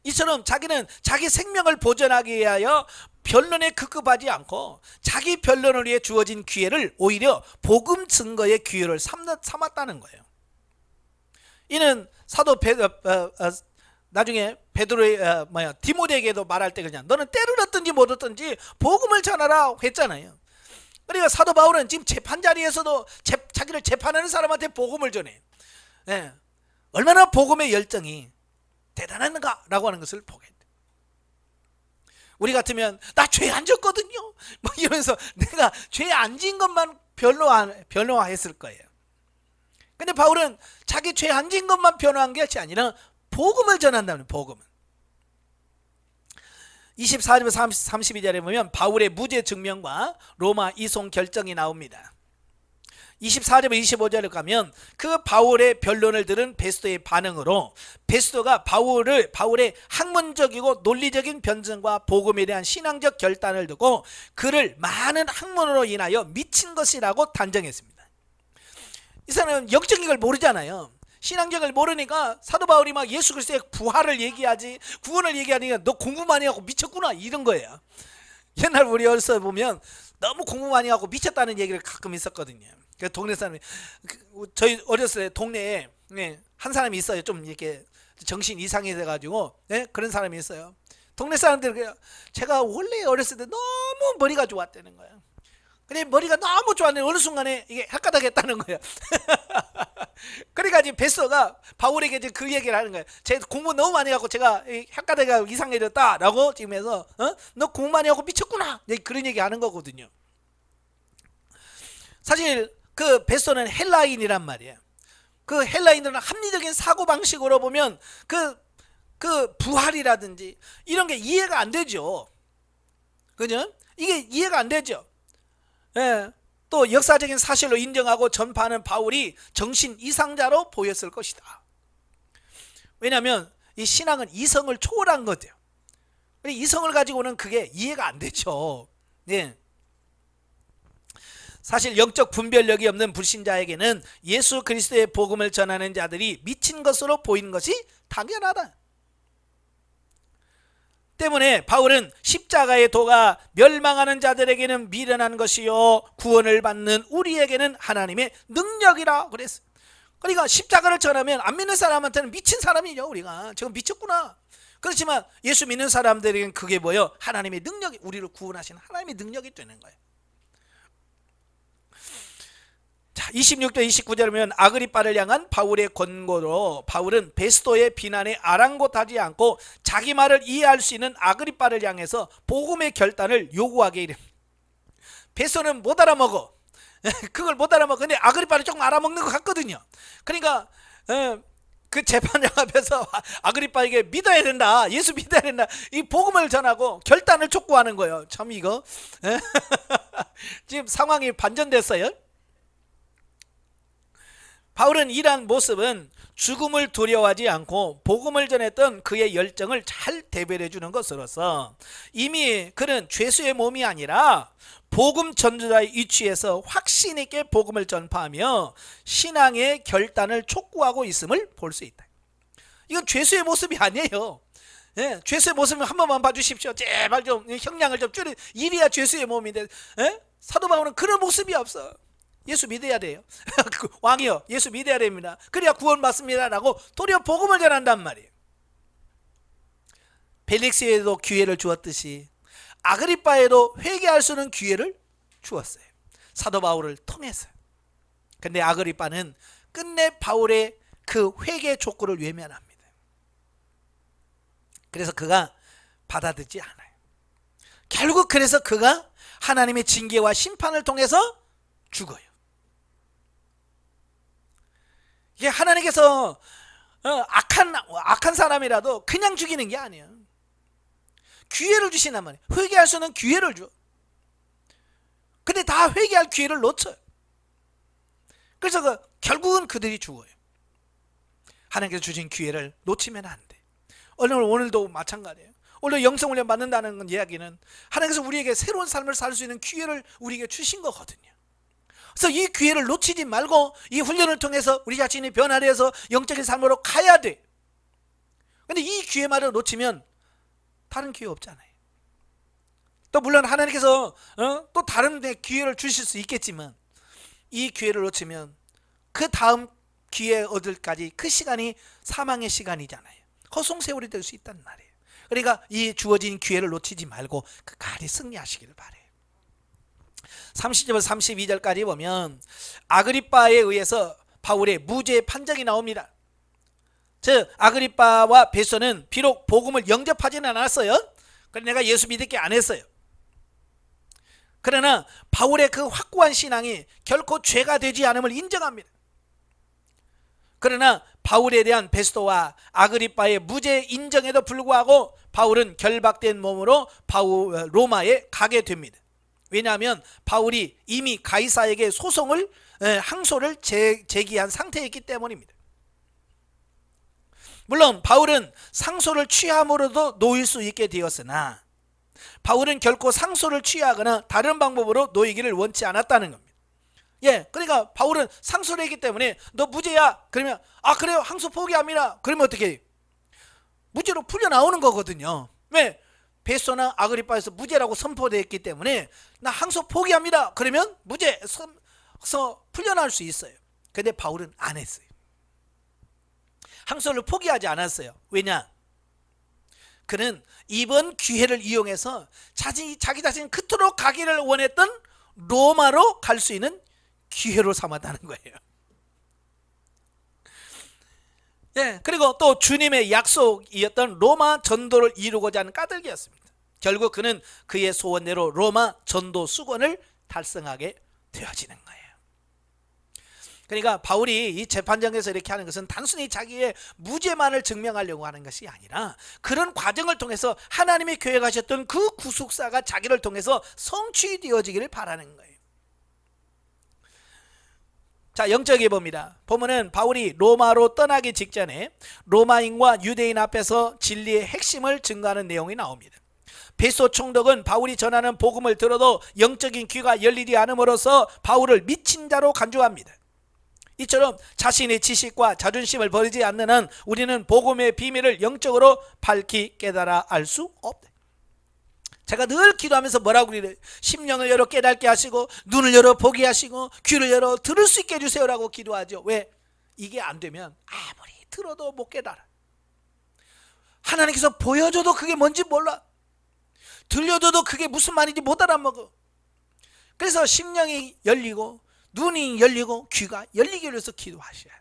이처럼 자기는 자기 생명을 보존하기 위하여 변론에 급급하지 않고 자기 변론을 위해 주어진 기회를 오히려 복음 증거의 기회를 삼았다는 거예요. 이는 사도 나중에 베드로의 디모데에게도 말할 때 그냥 너는 때를 얻든지 못 얻든지 복음을 전하라 했잖아요. 그러니까 사도 바울은 지금 재판 자리에서도 자기를 재판하는 사람한테 복음을 전해요. 네. 얼마나 복음의 열정이 대단한가라고 하는 것을 보게 돼. 우리 같으면 나 죄 안 졌거든요 뭐 이러면서 내가 죄 안 진 것만 변호했을 거예요. 근데 바울은 자기 죄 안 진 것만 변호한 것이 아니라 복음을 전한다는 복음은. 24절부터 32절에 보면 바울의 무죄 증명과 로마 이송 결정이 나옵니다. 24절부터 25절에 가면 그 바울의 변론을 들은 베스도의 반응으로 베스도가 바울의 학문적이고 논리적인 변증과 복음에 대한 신앙적 결단을 두고 그를 많은 학문으로 인하여 미친 것이라고 단정했습니다. 이 사람은 영적인 걸 모르잖아요. 신앙적을 모르니까 사도 바울이 막 예수 그리스도의 부활을 얘기하지 구원을 얘기하니까 너 공부 많이 하고 미쳤구나 이런 거예요. 옛날 우리 어렸을 때 보면 너무 공부 많이 하고 미쳤다는 얘기를 가끔 있었거든요. 그 동네 사람이 저희 어렸을 때 동네에 한 사람이 있어요. 좀 이렇게 정신 이상이 돼가지고 그런 사람이 있어요. 동네 사람들 제가 원래 어렸을 때 너무 머리가 좋았다는 거예요. 근데 머리가 너무 좋았는데 어느 순간에 이게 헷가닥했다는 거예요. 그러니까 지금 베스터가 바울에게 이제 그 얘기를 하는 거예요. 제가 공부 너무 많이 하고 제가 헷가닥이가 이상해졌다라고 지금 해서 너 공부 많이 하고 미쳤구나 그런 얘기 하는 거거든요. 사실 그 베스터는 헬라인이란 말이에요. 그 헬라인들은 합리적인 사고방식으로 보면 그 부활이라든지 이런 게 이해가 안 되죠. 그죠? 이게 이해가 안 되죠. 예. 또 역사적인 사실로 인정하고 전파하는 바울이 정신 이상자로 보였을 것이다. 왜냐하면 이 신앙은 이성을 초월한 거죠. 이성을 가지고는 그게 이해가 안 되죠. 예. 사실 영적 분별력이 없는 불신자에게는 예수 그리스도의 복음을 전하는 자들이 미친 것으로 보이는 것이 당연하다. 때문에 바울은 십자가의 도가 멸망하는 자들에게는 미련한 것이요 구원을 받는 우리에게는 하나님의 능력이라 그랬어요. 그러니까 십자가를 전하면 안 믿는 사람한테는 미친 사람이죠. 우리가 지금 미쳤구나. 그렇지만 예수 믿는 사람들에게는 그게 뭐예요? 하나님의 능력이, 우리를 구원하시는 하나님의 능력이 되는 거예요. 자, 26절 29절을 보면 아그리빠를 향한 바울의 권고로 바울은 베스도의 비난에 아랑곳하지 않고 자기 말을 이해할 수 있는 아그리빠를 향해서 복음의 결단을 요구하게 이릅니다. 베스도는 못 알아먹어. 그걸 못 알아먹어. 근데 아그리빠를 조금 알아먹는 것 같거든요. 그러니까 그 재판장 앞에서 아그리빠에게 믿어야 된다, 예수 믿어야 된다, 이 복음을 전하고 결단을 촉구하는 거예요. 참 이거 지금 상황이 반전됐어요. 바울은 이러한 모습은 죽음을 두려워하지 않고 복음을 전했던 그의 열정을 잘 대변해 주는 것으로서 이미 그는 죄수의 몸이 아니라 복음 전도자의 위치에서 확신 있게 복음을 전파하며 신앙의 결단을 촉구하고 있음을 볼 수 있다. 이건 죄수의 모습이 아니에요. 죄수의 모습을 한 번만 봐주십시오. 제발 좀 형량을 좀 줄여. 이래야 죄수의 몸인데 사도 바울은 그런 모습이 없어. 예수 믿어야 돼요. 왕이요, 예수 믿어야 됩니다. 그래야 구원 받습니다 라고 도리어 복음을 전한단 말이에요. 벨릭스에도 기회를 주었듯이 아그리빠에도 회개할 수 있는 기회를 주었어요. 사도 바울을 통해서. 근데 아그리빠는 끝내 바울의 그 회개 촉구를 외면합니다. 그래서 그가 받아들이지 않아요. 결국 그래서 그가 하나님의 징계와 심판을 통해서 죽어요. 이게 하나님께서 악한 사람이라도 그냥 죽이는 게 아니에요. 기회를 주신단 말이에요. 회개할 수 있는 기회를 줘. 근데 다 회개할 기회를 놓쳐요. 그래서 결국은 그들이 죽어요. 하나님께서 주신 기회를 놓치면 안 돼. 오늘도 마찬가지예요. 오늘 영성훈련 받는다는 이야기는 하나님께서 우리에게 새로운 삶을 살 수 있는 기회를 우리에게 주신 거거든요. 그래서 이 기회를 놓치지 말고 이 훈련을 통해서 우리 자신이 변화를 해서 영적인 삶으로 가야 돼. 근데 이 기회만을 놓치면 다른 기회 없잖아요. 또 물론 하나님께서 또 다른 데 기회를 주실 수 있겠지만 이 기회를 놓치면 그 다음 기회 얻을까지 그 시간이 사망의 시간이잖아요. 허송세월이 될 수 있단 말이에요. 그러니까 이 주어진 기회를 놓치지 말고 끝까지 승리하시기를 바래요. 30절 32절까지 보면 아그리빠에 의해서 바울의 무죄 판정이 나옵니다. 즉 아그리빠와 베소는 비록 복음을 영접하지는 않았어요. 그래서 내가 예수 믿을게 안 했어요. 그러나 바울의 그 확고한 신앙이 결코 죄가 되지 않음을 인정합니다. 그러나 바울에 대한 베스도와 아그리빠의 무죄 인정에도 불구하고 바울은 결박된 몸으로 로마에 가게 됩니다. 왜냐하면 바울이 이미 가이사에게 항소를 제기한 상태였기 때문입니다. 물론 바울은 상소를 취함으로도 놓일 수 있게 되었으나 바울은 결코 상소를 취하거나 다른 방법으로 놓이기를 원치 않았다는 겁니다. 예, 그러니까 바울은 상소를 했기 때문에 너 무죄야. 그러면 아 그래요, 항소 포기합니다. 그러면 어떻게 해요? 무죄로 풀려 나오는 거거든요. 왜? 베소나 아그리빠에서 무죄라고 선포됐기 때문에 나 항소 포기합니다. 그러면 무죄에서 풀려 나올 수 있어요. 근데 바울은 안 했어요. 항소를 포기하지 않았어요. 왜냐? 그는 이번 기회를 이용해서 자기 자신이 그토록 가기를 원했던 로마로 갈 수 있는 기회로 삼았다는 거예요. 예, 그리고 또 주님의 약속이었던 로마 전도를 이루고자 하는 까닭이었습니다. 결국 그는 그의 소원대로 로마 전도 수건을 달성하게 되어지는 거예요. 그러니까 바울이 이 재판정에서 이렇게 하는 것은 단순히 자기의 무죄만을 증명하려고 하는 것이 아니라 그런 과정을 통해서 하나님이 계획하셨던 그 구속사가 자기를 통해서 성취되어지기를 바라는 거예요. 자, 영적에 봅니다. 보면은 바울이 로마로 떠나기 직전에 로마인과 유대인 앞에서 진리의 핵심을 증거하는 내용이 나옵니다. 베소 총독은 바울이 전하는 복음을 들어도 영적인 귀가 열리지 않음으로써 바울을 미친 자로 간주합니다. 이처럼 자신의 지식과 자존심을 버리지 않는 한 우리는 복음의 비밀을 영적으로 밝히 깨달아 알 수 없다. 제가 늘 기도하면서 뭐라고 그래요? 심령을 열어 깨닫게 하시고 눈을 열어 보게 하시고 귀를 열어 들을 수 있게 해주세요라고 기도하죠. 왜? 이게 안 되면 아무리 들어도 못 깨달아. 하나님께서 보여줘도 그게 뭔지 몰라. 들려줘도 그게 무슨 말인지 못 알아먹어. 그래서 심령이 열리고 눈이 열리고 귀가 열리기 위해서 기도하셔야 해.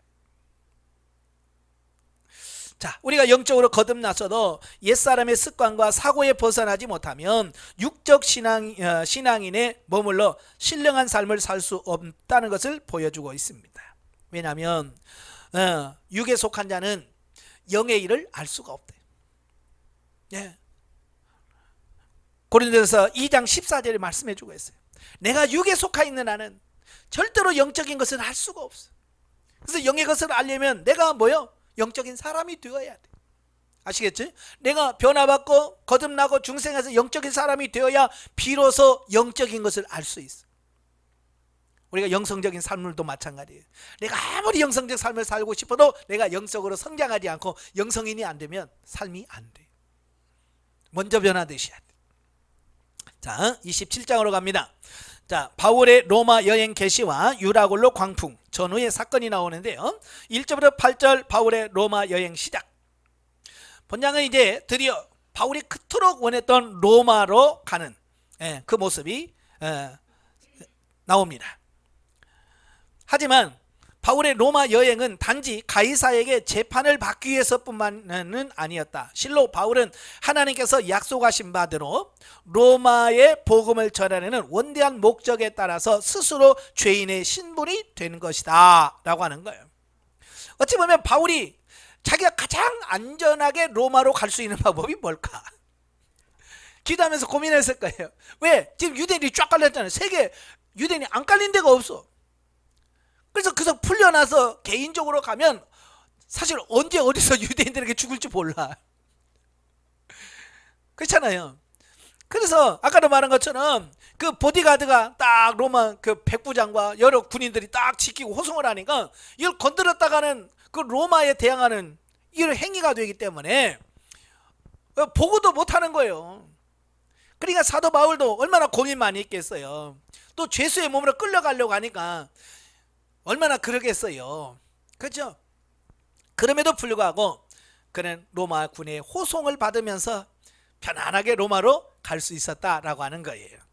자, 우리가 영적으로 거듭났어도 옛사람의 습관과 사고에 벗어나지 못하면 육적 신앙인에 머물러 신령한 삶을 살 수 없다는 것을 보여주고 있습니다. 왜냐하면 육에 속한 자는 영의 일을 알 수가 없대요. 예. 고린도서 2장 14절에 말씀해 주고 있어요. 내가 육에 속하 있는 나는 절대로 영적인 것은 알 수가 없어. 그래서 영의 것을 알려면 내가 뭐요? 영적인 사람이 되어야 돼. 아시겠지? 내가 변화받고 거듭나고 중생해서 영적인 사람이 되어야 비로소 영적인 것을 알 수 있어. 우리가 영성적인 삶을도 마찬가지예요. 내가 아무리 영성적 삶을 살고 싶어도 내가 영적으로 성장하지 않고 영성인이 안 되면 삶이 안 돼. 먼저 변화되셔야 돼. 자, 27장으로 갑니다. 자, 바울의 로마 여행 개시와 유라굴로 광풍 전후의 사건이 나오는데요. 1절부터 8절 바울의 로마 여행 시작. 본장은 이제 드디어 바울이 그토록 원했던 로마로 가는 그 모습이 나옵니다. 하지만 바울의 로마 여행은 단지 가이사에게 재판을 받기 위해서뿐만은 아니었다. 실로 바울은 하나님께서 약속하신 바대로 로마의 복음을 전하려는 원대한 목적에 따라서 스스로 죄인의 신분이 된 것이다 라고 하는 거예요. 어찌 보면 바울이 자기가 가장 안전하게 로마로 갈 수 있는 방법이 뭘까? 기도하면서 고민했을 거예요. 왜? 지금 유대인이 쫙 깔렸잖아요. 세계 유대인이 안 깔린 데가 없어. 그래서 풀려나서 개인적으로 가면 사실 언제 어디서 유대인들에게 죽을지 몰라. 그렇잖아요. 그래서 아까도 말한 것처럼 그 보디가드가 딱 로마 그 백부장과 여러 군인들이 딱 지키고 호송을 하니까 이걸 건드렸다가는 그 로마에 대항하는 이런 행위가 되기 때문에 보고도 못하는 거예요. 그러니까 사도 바울도 얼마나 고민 많이 했겠어요. 또 죄수의 몸으로 끌려가려고 하니까 얼마나 그러겠어요. 그렇죠? 그럼에도 불구하고 그는 로마 군의 호송을 받으면서 편안하게 로마로 갈 수 있었다라고 하는 거예요.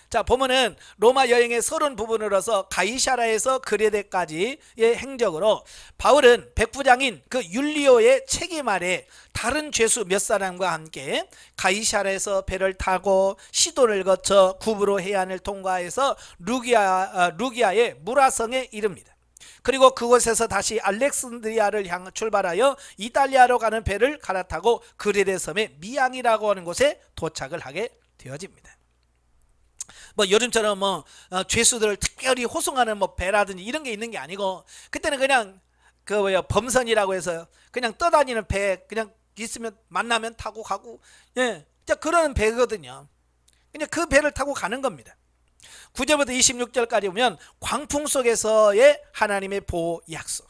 자, 보면은 로마 여행의 서론 부분으로서 가이사라에서 그레데까지의 행적으로 바울은 백부장인 그 율리오의 책임 아래 다른 죄수 몇 사람과 함께 가이사라에서 배를 타고 시돈을 거쳐 구브로 해안을 통과해서 루기아의 무라성에 이릅니다. 그리고 그곳에서 다시 알렉산드리아를 향 출발하여 이탈리아로 가는 배를 갈아타고 그레데 섬의 미앙이라고 하는 곳에 도착을 하게 되어집니다. 뭐 요즘처럼 죄수들을 특별히 호송하는 배라든지 이런 게 있는 게 아니고 그때는 그냥 범선이라고 해서 그냥 떠다니는 배 그냥 있으면 만나면 타고 가고 그런 배거든요. 그냥 그 배를 타고 가는 겁니다. 9절부터 26절까지 보면 광풍 속에서의 하나님의 보호 약속.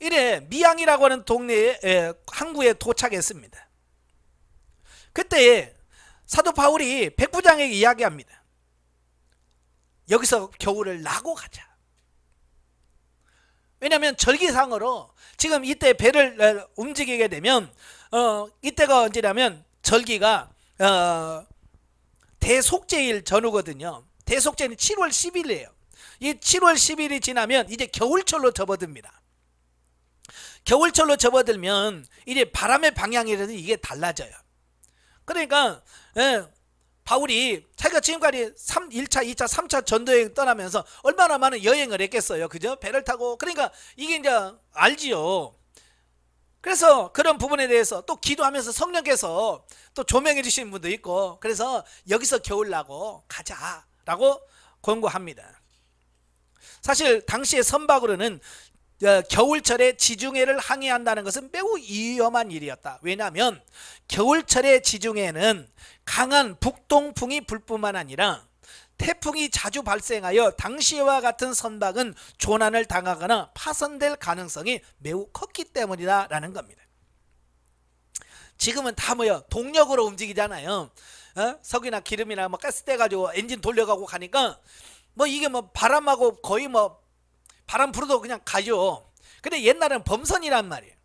이래 미양이라고 하는 동네에 항구에 도착했습니다. 그때 사도 바울이 백부장에게 이야기합니다. 여기서 겨울을 나고 가자. 왜냐하면 절기상으로 지금 이때 배를 움직이게 되면 이때가 언제냐면 절기가 대속죄일 전후거든요. 대속죄는 7월 10일이에요. 이 7월 10일이 지나면 이제 겨울철로 접어듭니다. 겨울철로 접어들면 이제 바람의 방향이라도 이게 달라져요. 그러니까 바울이 자기가 지금까지 1차, 2차, 3차 전도여행 떠나면서 얼마나 많은 여행을 했겠어요. 그죠? 배를 타고. 그러니까 이게 이제 알지요. 그래서 그런 부분에 대해서 또 기도하면서 성령께서 또 조명해 주시는 분도 있고, 그래서 여기서 겨울 나고 가자라고 권고합니다. 사실 당시의 선박으로는 겨울철에 지중해를 항해한다는 것은 매우 위험한 일이었다. 왜냐하면 겨울철의 지중해는 강한 북동풍이 불 뿐만 아니라 태풍이 자주 발생하여 당시와 같은 선박은 조난을 당하거나 파손될 가능성이 매우 컸기 때문이다라는 겁니다. 지금은 다 뭐요? 동력으로 움직이잖아요. 석유나 기름이나 뭐 가스 떼가지고 엔진 돌려가고 가니까 뭐 이게 뭐 바람하고 거의 뭐 바람 불어도 그냥 가죠. 근데 옛날에는 범선이란 말이에요.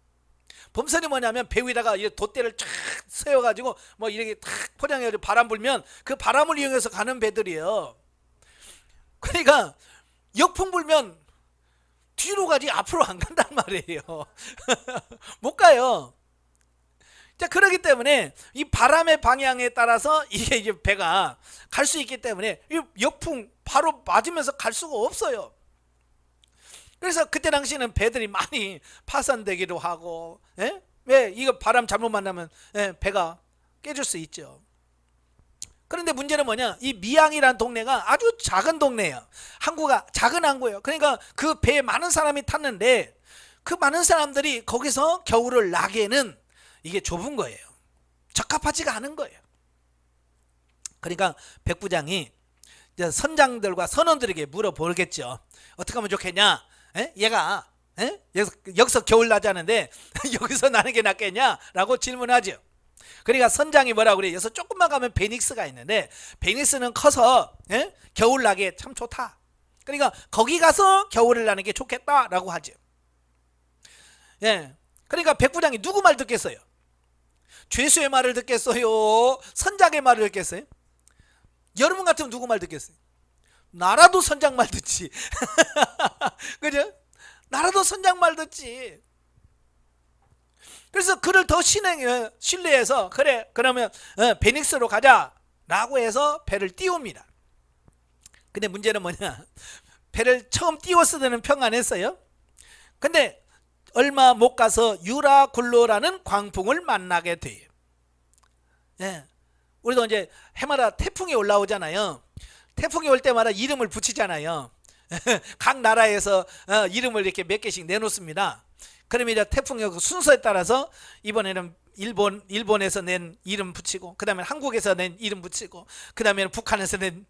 범선이 뭐냐면 배 위다가 돛대를 쫙 세워가지고 뭐 이렇게 탁 포장해가지고 바람 불면 그 바람을 이용해서 가는 배들이에요. 그러니까 역풍 불면 뒤로 가지 앞으로 안 간단 말이에요. 못 가요. 자, 그렇기 때문에 이 바람의 방향에 따라서 이게 이제 배가 갈 수 있기 때문에 이 역풍 바로 맞으면서 갈 수가 없어요. 그래서 그때 당시에는 배들이 많이 파손되기도 하고, 왜 이거 바람 잘못 만나면 배가 깨질 수 있죠. 그런데 문제는 뭐냐? 이 미양이라는 동네가 아주 작은 동네예요. 항구가 작은 항구예요. 그러니까 그 배에 많은 사람이 탔는데 그 많은 사람들이 거기서 겨울을 나기에는 이게 좁은 거예요. 적합하지가 않은 거예요. 그러니까 백부장이 선장들과 선원들에게 물어보겠죠. 어떻게 하면 좋겠냐? 얘가 여기서 겨울 나자는데 여기서 나는 게 낫겠냐라고 질문하죠. 그러니까 선장이 뭐라고 그래요? 여기서 조금만 가면 베닉스가 있는데 베닉스는 커서 겨울 나기에 참 좋다. 그러니까 거기 가서 겨울을 나는 게 좋겠다라고 하죠. 그러니까 백부장이 누구 말 듣겠어요? 죄수의 말을 듣겠어요? 선장의 말을 듣겠어요? 여러분 같으면 누구 말 듣겠어요? 나라도 선장 말 듣지. 그죠? 나라도 선장 말 듣지. 그래서 그를 더 신뢰해서 그래 그러면 베닉스로 가자라고 해서 배를 띄웁니다. 근데 문제는 뭐냐? 배를 처음 띄웠을 때는 평안했어요. 근데 얼마 못 가서 유라굴로라는 광풍을 만나게 돼요. 우리도 이제 해마다 태풍이 올라오잖아요. 태풍이 올 때마다 이름을 붙이잖아요. 각 나라에서 이름을 이렇게 몇 개씩 내놓습니다. 그러면 이제 태풍의 순서에 따라서 이번에는 일본에서 낸 이름 붙이고, 그 다음에 한국에서 낸 이름 붙이고, 그 다음에 북한에서 낸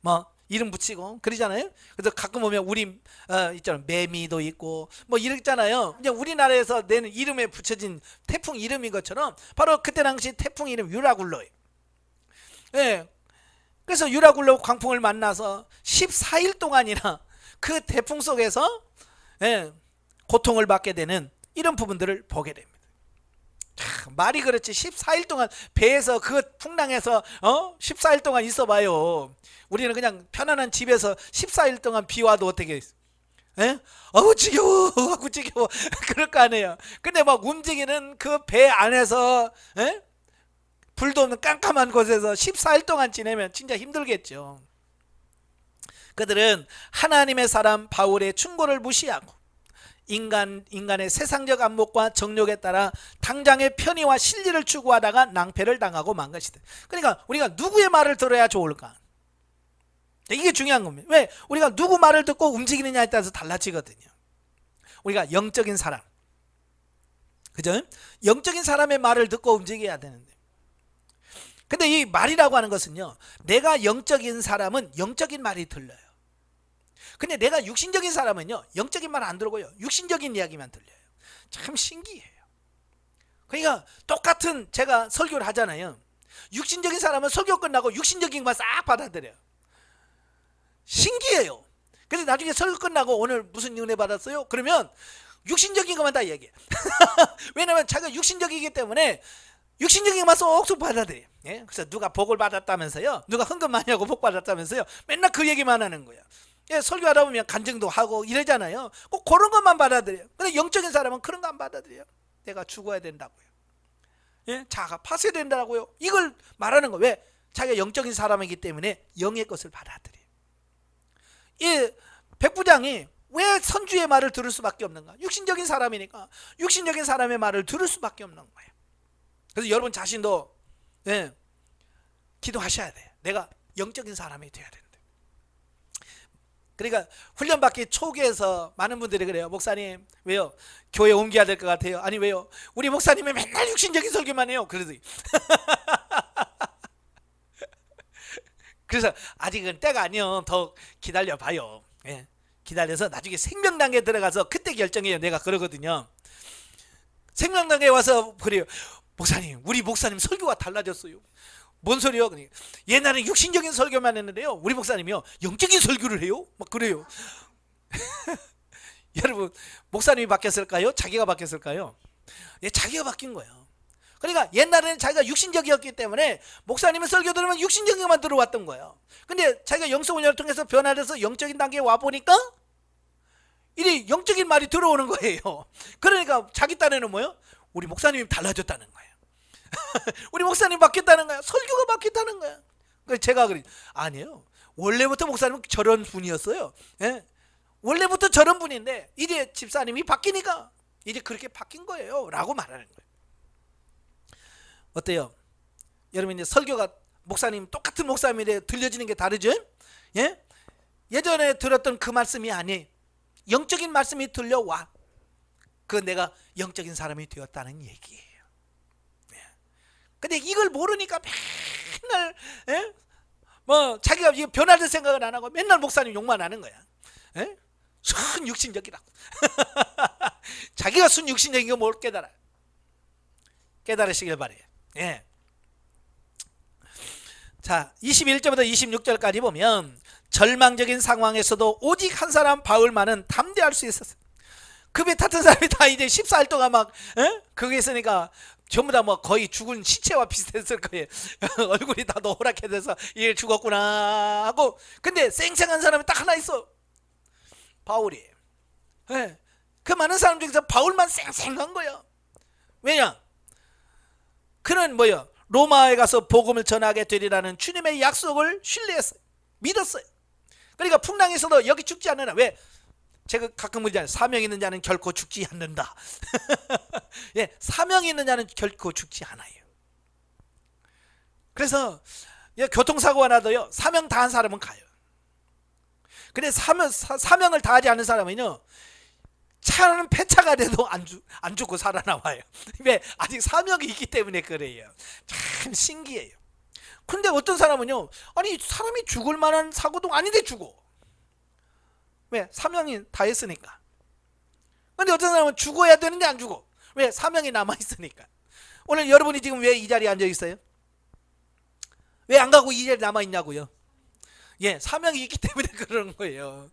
이름 붙이고 그러잖아요. 그래서 가끔 보면 우리 있잖아요. 매미도 있고 뭐 이랬잖아요. 그냥 우리나라에서 내는 이름에 붙여진 태풍 이름인 것처럼 바로 그때 당시 태풍 이름 유라굴로예요. 그래서 유라굴로 광풍을 만나서 14일 동안이나 그 태풍 속에서 고통을 받게 되는 이런 부분들을 보게 됩니다. 말이 그렇지 14일 동안 배에서 그 풍랑에서 14일 동안 있어봐요. 우리는 그냥 편안한 집에서 14일 동안 비 와도 어떻게 어우 지겨워 하고 지겨워 그럴 거 아니에요. 근데 막 움직이는 그 배 안에서 불도 없는 깜깜한 곳에서 14일 동안 지내면 진짜 힘들겠죠. 그들은 하나님의 사람 바울의 충고를 무시하고 인간의 세상적 안목과 정욕에 따라 당장의 편의와 실리를 추구하다가 낭패를 당하고 만 것이다. 그러니까 우리가 누구의 말을 들어야 좋을까? 이게 중요한 겁니다. 왜? 우리가 누구 말을 듣고 움직이느냐에 따라서 달라지거든요. 우리가 영적인 사람, 그죠? 영적인 사람의 말을 듣고 움직여야 되는데, 근데 이 말이라고 하는 것은요, 내가 영적인 사람은 영적인 말이 들려요. 근데 내가 육신적인 사람은요, 영적인 말 안 들고요, 육신적인 이야기만 들려요. 참 신기해요. 그러니까 똑같은 제가 설교를 하잖아요. 육신적인 사람은 설교 끝나고 육신적인 것만 싹 받아들여요. 신기해요. 그래서 나중에 설교 끝나고 오늘 무슨 은혜 받았어요? 그러면 육신적인 것만 다 얘기해. 왜냐면 자기가 육신적이기 때문에 육신적인 것만 쏙쏙 받아들여요. 예? 그래서 누가 복을 받았다면서요, 누가 헌금 많이 하고 복 받았다면서요, 맨날 그 얘기만 하는 거예요. 예, 설교하다 보면 간증도 하고 이러잖아요. 꼭 그런 것만 받아들여요. 근데 영적인 사람은 그런 거 안 받아들여요. 내가 죽어야 된다고요. 예? 자가 파쇄된다고요. 이걸 말하는 거예요. 왜? 자기가 영적인 사람이기 때문에 영의 것을 받아들여요. 이 백부장이 왜 선주의 말을 들을 수밖에 없는가? 육신적인 사람이니까 육신적인 사람의 말을 들을 수밖에 없는 거예요. 그래서 여러분 자신도 기도하셔야 돼요. 내가 영적인 사람이 되어야 된다. 그러니까 훈련받기 초기에서 많은 분들이 그래요. 목사님, 왜요? 교회 옮겨야 될 것 같아요. 아니, 왜요? 우리 목사님이 맨날 육신적인 설교만 해요. 그래서 아직은 때가 아니요. 더 기다려 봐요. 예. 기다려서 나중에 생명단계에 들어가서 그때 결정해요. 내가 그러거든요. 생명단계에 와서 그래요. 목사님, 우리 목사님 설교가 달라졌어요. 뭔 소리요? 옛날에 육신적인 설교만 했는데요, 우리 목사님이요 영적인 설교를 해요. 막 그래요. 여러분, 목사님이 바뀌었을까요? 자기가 바뀌었을까요? 예, 자기가 바뀐 거예요. 그러니까 옛날에는 자기가 육신적이었기 때문에 목사님의 설교 들으면 육신적인 것만 들어왔던 거예요. 근데 자기가 영성훈련을 통해서 변화돼서 영적인 단계에 와 보니까 이 영적인 말이 들어오는 거예요. 그러니까 자기 딴에는 뭐예요? 우리 목사님이 달라졌다는 거예요. 우리 목사님 바뀌었다는 거야. 설교가 바뀌었다는 거야. 그래서 제가 아니에요. 원래부터 목사님은 저런 분이었어요. 예? 원래부터 저런 분인데 이제 집사님이 바뀌니까 이제 그렇게 바뀐 거예요. 라고 말하는 거예요. 어때요? 여러분, 이제 설교가 목사님 똑같은 목사님인데 들려지는 게 다르죠? 예? 예전에 들었던 그 말씀이 아니, 영적인 말씀이 들려와. 그 내가 영적인 사람이 되었다는 얘기예요. 근데 이걸 모르니까 맨날 자기가 변화될 생각을 안 하고 맨날 목사님 욕만 하는 거야. 순 육신적이라고. 자기가 순 육신적인 거 뭘 깨달아. 깨달으시길 바래요. 예. 자, 21절부터 26절까지 보면 절망적인 상황에서도 오직 한 사람 바울만은 담대할 수 있었어요. 그 배 탔던 사람이 다 이제 14일 동안 막 그게 있으니까 전부 다 뭐 거의 죽은 시체와 비슷했을 거예요. 얼굴이 다 노랗게 돼서 얘 죽었구나 하고. 근데 쌩쌩한 사람이 딱 하나 있어, 바울이. 예. 그 많은 사람 중에서 바울만 쌩쌩한 거야. 왜냐? 그는 뭐요? 로마에 가서 복음을 전하게 되리라는 주님의 약속을 신뢰했어요. 믿었어요. 그러니까 풍랑에서도 여기 죽지 않느라. 왜? 제가 가끔 그러잖아요. 사명이 있는 자는 결코 죽지 않는다. 예, 사명이 있는 자는 결코 죽지 않아요. 그래서 교통사고가 나도요, 사명 다한 사람은 가요. 근데 사명을 다하지 않은 사람은요, 차는 폐차가 돼도 안 죽고 살아나와요. 왜? 아직 사명이 있기 때문에 그래요. 참 신기해요. 근데 어떤 사람은요, 아니 사람이 죽을 만한 사고도 아닌데 죽어. 왜? 사명이 다 했으니까. 근데 어떤 사람은 죽어야 되는데 안 죽어. 왜? 사명이 남아있으니까. 오늘 여러분이 지금 왜 이 자리에 앉아 있어요? 왜 안 가고 이 자리에 남아있냐고요? 예, 사명이 있기 때문에 그러는 거예요.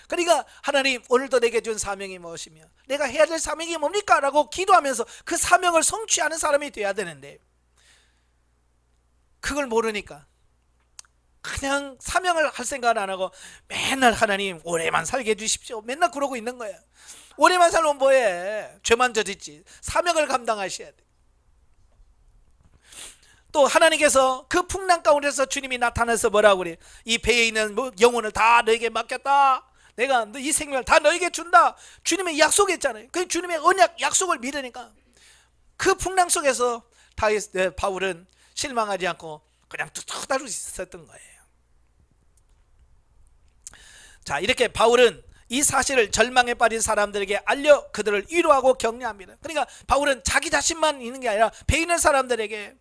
그러니까 하나님, 오늘도 내게 준 사명이 무엇이며 내가 해야 될 사명이 뭡니까? 라고 기도하면서 그 사명을 성취하는 사람이 돼야 되는데, 그걸 모르니까 그냥 사명을 할 생각을 안 하고 맨날 하나님 오래만 살게 해주십시오, 맨날 그러고 있는 거야. 오래만 살면 뭐해? 죄만 저짓지. 사명을 감당하셔야 돼. 또 하나님께서 그 풍랑 가운데서 주님이 나타나서 뭐라고 그래? 이 배에 있는 영혼을 다 너에게 맡겼다. 내가 이 생명을 다 너에게 준다. 주님의 약속했잖아요. 그 주님의 언약 약속을 믿으니까 그 풍랑 속에서 바울은 실망하지 않고 그냥 뚝뚝 다룰 수 있었던 거예요. 자, 이렇게 바울은 이 사실을 절망에 빠진 사람들에게 알려 그들을 위로하고 격려합니다. 그러니까 바울은 자기 자신만 있는 게 아니라 배에 있는 사람들에게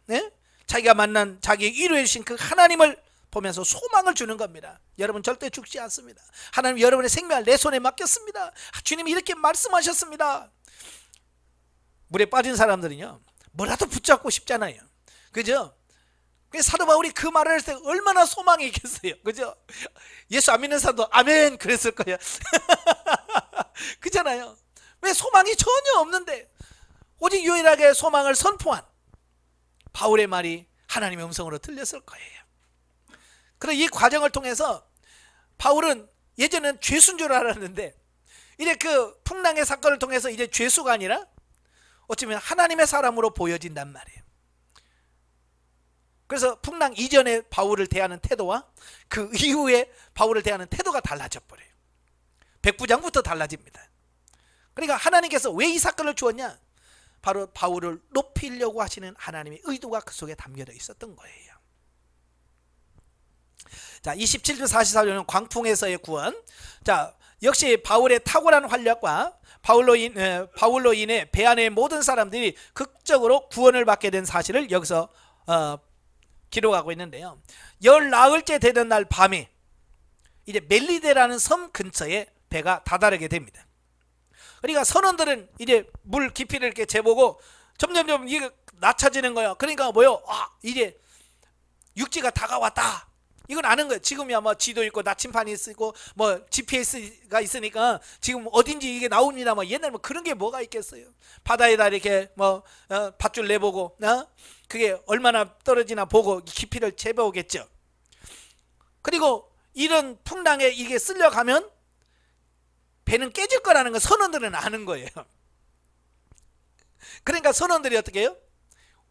자기가 만난 자기 위로해 주신 그 하나님을 보면서 소망을 주는 겁니다. 여러분 절대 죽지 않습니다. 하나님 여러분의 생명을 내 손에 맡겼습니다. 주님이 이렇게 말씀하셨습니다. 물에 빠진 사람들은요 뭐라도 붙잡고 싶잖아요. 그죠? 사도 바울이 그 말을 할 때 얼마나 소망이 있겠어요. 그죠? 예수 안 믿는 사람도 아멘 그랬을 거예요. 그잖아요. 왜 소망이 전혀 없는데 오직 유일하게 소망을 선포한 바울의 말이 하나님의 음성으로 들렸을 거예요. 그래서 이 과정을 통해서 바울은 예전에는 죄수인 줄 알았는데 이제 그 풍랑의 사건을 통해서 이제 죄수가 아니라 어쩌면 하나님의 사람으로 보여진단 말이에요. 그래서 풍랑 이전에 바울을 대하는 태도와 그 이후에 바울을 대하는 태도가 달라져 버려요. 백부장부터 달라집니다. 그러니까 하나님께서 왜 이 사건을 주었냐? 바로 바울을 높이려고 하시는 하나님의 의도가 그 속에 담겨져 있었던 거예요. 자, 27절 44절은 광풍에서의 구원. 자, 역시 바울의 탁월한 활약과 바울로 인해 배 안의 모든 사람들이 극적으로 구원을 받게 된 사실을 여기서 기록하고 있는데요. 열 나흘째 되던 날 밤에 이제 멜리데라는 섬 근처에 배가 다다르게 됩니다. 그러니까 선원들은 이제 물 깊이를 이렇게 재보고 점점점 이게 낮춰지는 거예요. 그러니까 뭐요? 이제 육지가 다가왔다. 이건 아는 거예요. 지금이야 뭐 지도 있고 나침판이 있고 뭐 GPS가 있으니까 지금 어딘지 이게 나옵니다. 뭐 옛날 뭐 그런 게 뭐가 있겠어요. 바다에다 이렇게 뭐 밧줄 내보고 그게 얼마나 떨어지나 보고 깊이를 재보겠죠. 그리고 이런 풍랑에 이게 쓸려가면 배는 깨질 거라는 거 선원들은 아는 거예요. 그러니까 선원들이 어떻게 해요?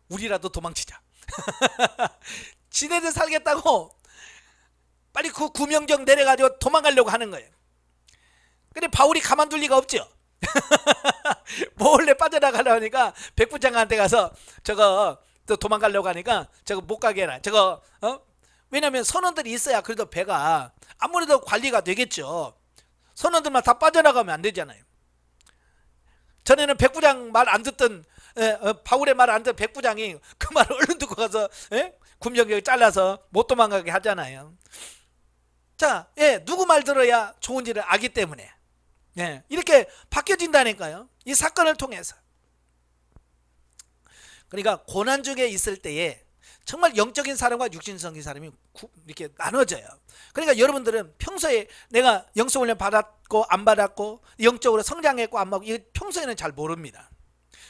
우리라도 도망치자. 지네들 살겠다고 빨리 그 구명정 내려가지고 도망가려고 하는 거예요. 근데 바울이 가만둘 리가 없죠. 몰래 빠져나가려고 하니까 백부장한테 가서 저거 또 도망가려고 하니까 저거 못 가게 해라. 저거 왜냐면 선원들이 있어야 그래도 배가 아무래도 관리가 되겠죠. 선원들만 다 빠져나가면 안 되잖아요. 전에는 백부장 말 안 듣던 바울의 말 안 듣던 백부장이 그 말을 얼른 듣고 가서 구명정을 잘라서 못 도망가게 하잖아요. 자, 누구 말 들어야 좋은지를 알기 때문에 이렇게 바뀌어진다니까요. 이 사건을 통해서. 그러니까 고난 중에 있을 때에 정말 영적인 사람과 육신성인 사람이 이렇게 나눠져요. 그러니까 여러분들은 평소에 내가 영성훈련 받았고 안 받았고 영적으로 성장했고 안 받고 이거 평소에는 잘 모릅니다.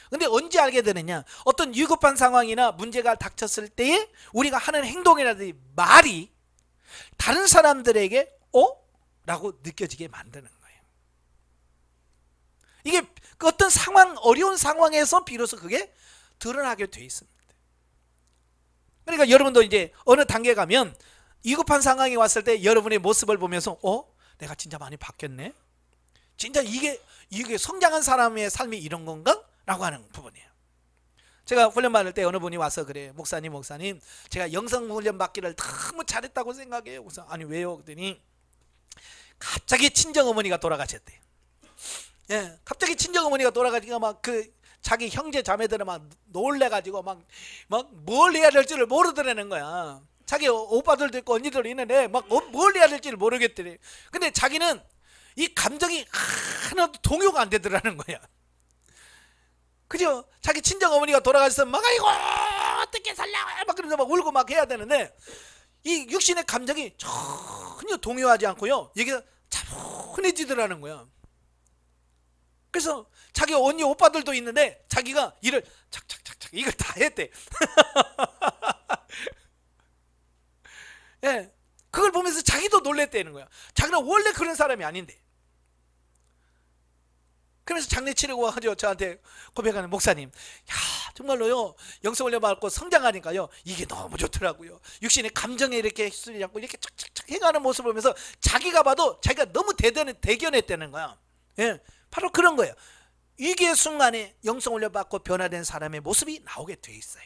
근데 언제 알게 되느냐? 어떤 위급한 상황이나 문제가 닥쳤을 때에 우리가 하는 행동이라든지 말이 다른 사람들에게 라고 느껴지게 만드는 거예요. 이게 어떤 상황, 어려운 상황에서 비로소 그게 드러나게 돼 있습니다. 그러니까 여러분도 이제 어느 단계 가면 위급한 상황이 왔을 때 여러분의 모습을 보면서 내가 진짜 많이 바뀌었네. 진짜 이게 성장한 사람의 삶이 이런 건가? 라고 하는 부분이에요. 제가 훈련 받을 때 어느 분이 와서 그래요. 목사님 제가 영성 훈련 받기를 너무 잘했다고 생각해요. 그래서 아니 왜요? 그랬더니 갑자기 친정어머니가 돌아가셨대요. 갑자기 친정어머니가 돌아가니까 막 자기 형제 자매들은 막 놀래가지고 막 뭘 해야 될지를 모르더라는 거야. 자기 오빠들도 있고 언니들도 있는데 막 뭘 해야 될지를 모르겠더래. 근데 자기는 이 감정이 하나도 동요가 안 되더라는 거야. 그죠? 자기 친정 어머니가 돌아가셔서 막 아이고 어떻게 살려 막 그러면서 막 울고 막 해야 되는데 이 육신의 감정이 전혀 동요하지 않고요. 이게 차분해지더라는 거야. 그래서 자기 언니 오빠들도 있는데 자기가 일을 착착착착 이걸 다 했대. 그걸 보면서 자기도 놀랬다는 거야. 자기는 원래 그런 사람이 아닌데. 그래서 장례 치르고 저한테 고백하는 목사님, 정말로요 영성훈련 받고 성장하니까요 이게 너무 좋더라고요. 육신의 감정에 이렇게 휩쓸리지 않고 이렇게 착착착 해가는 모습을 보면서 자기가 봐도 자기가 너무 대견했다는 거야. 바로 그런 거예요. 위기의 순간에 영성훈련 받고 변화된 사람의 모습이 나오게 돼 있어요.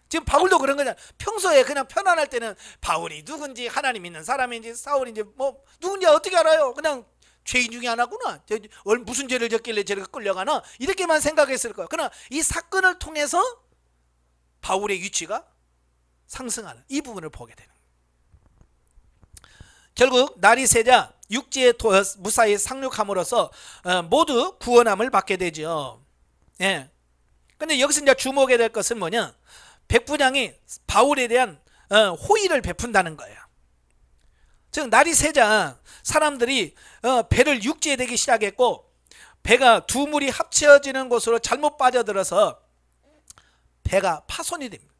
지금 바울도 그런 거잖아. 평소에 그냥 편안할 때는 바울이 누군지 하나님 믿는 사람인지 사울인지 뭐 누군지 어떻게 알아요? 그냥 죄인 중에 하나구나. 무슨 죄를 졌길래 저렇게 끌려가나 이렇게만 생각했을 거야. 그러나 이 사건을 통해서 바울의 위치가 상승하는 이 부분을 보게 되는 거예요. 결국 날이 새자 육지에 무사히 상륙함으로써 모두 구원함을 받게 되죠. 예. 근데 여기서 이제 주목해야 될 것은 뭐냐? 백부장이 바울에 대한 호의를 베푼다는 거예요. 즉 날이 새자 사람들이 배를 육지에 대기 시작했고, 배가 두 물이 합쳐지는 곳으로 잘못 빠져들어서 배가 파손이 됩니다.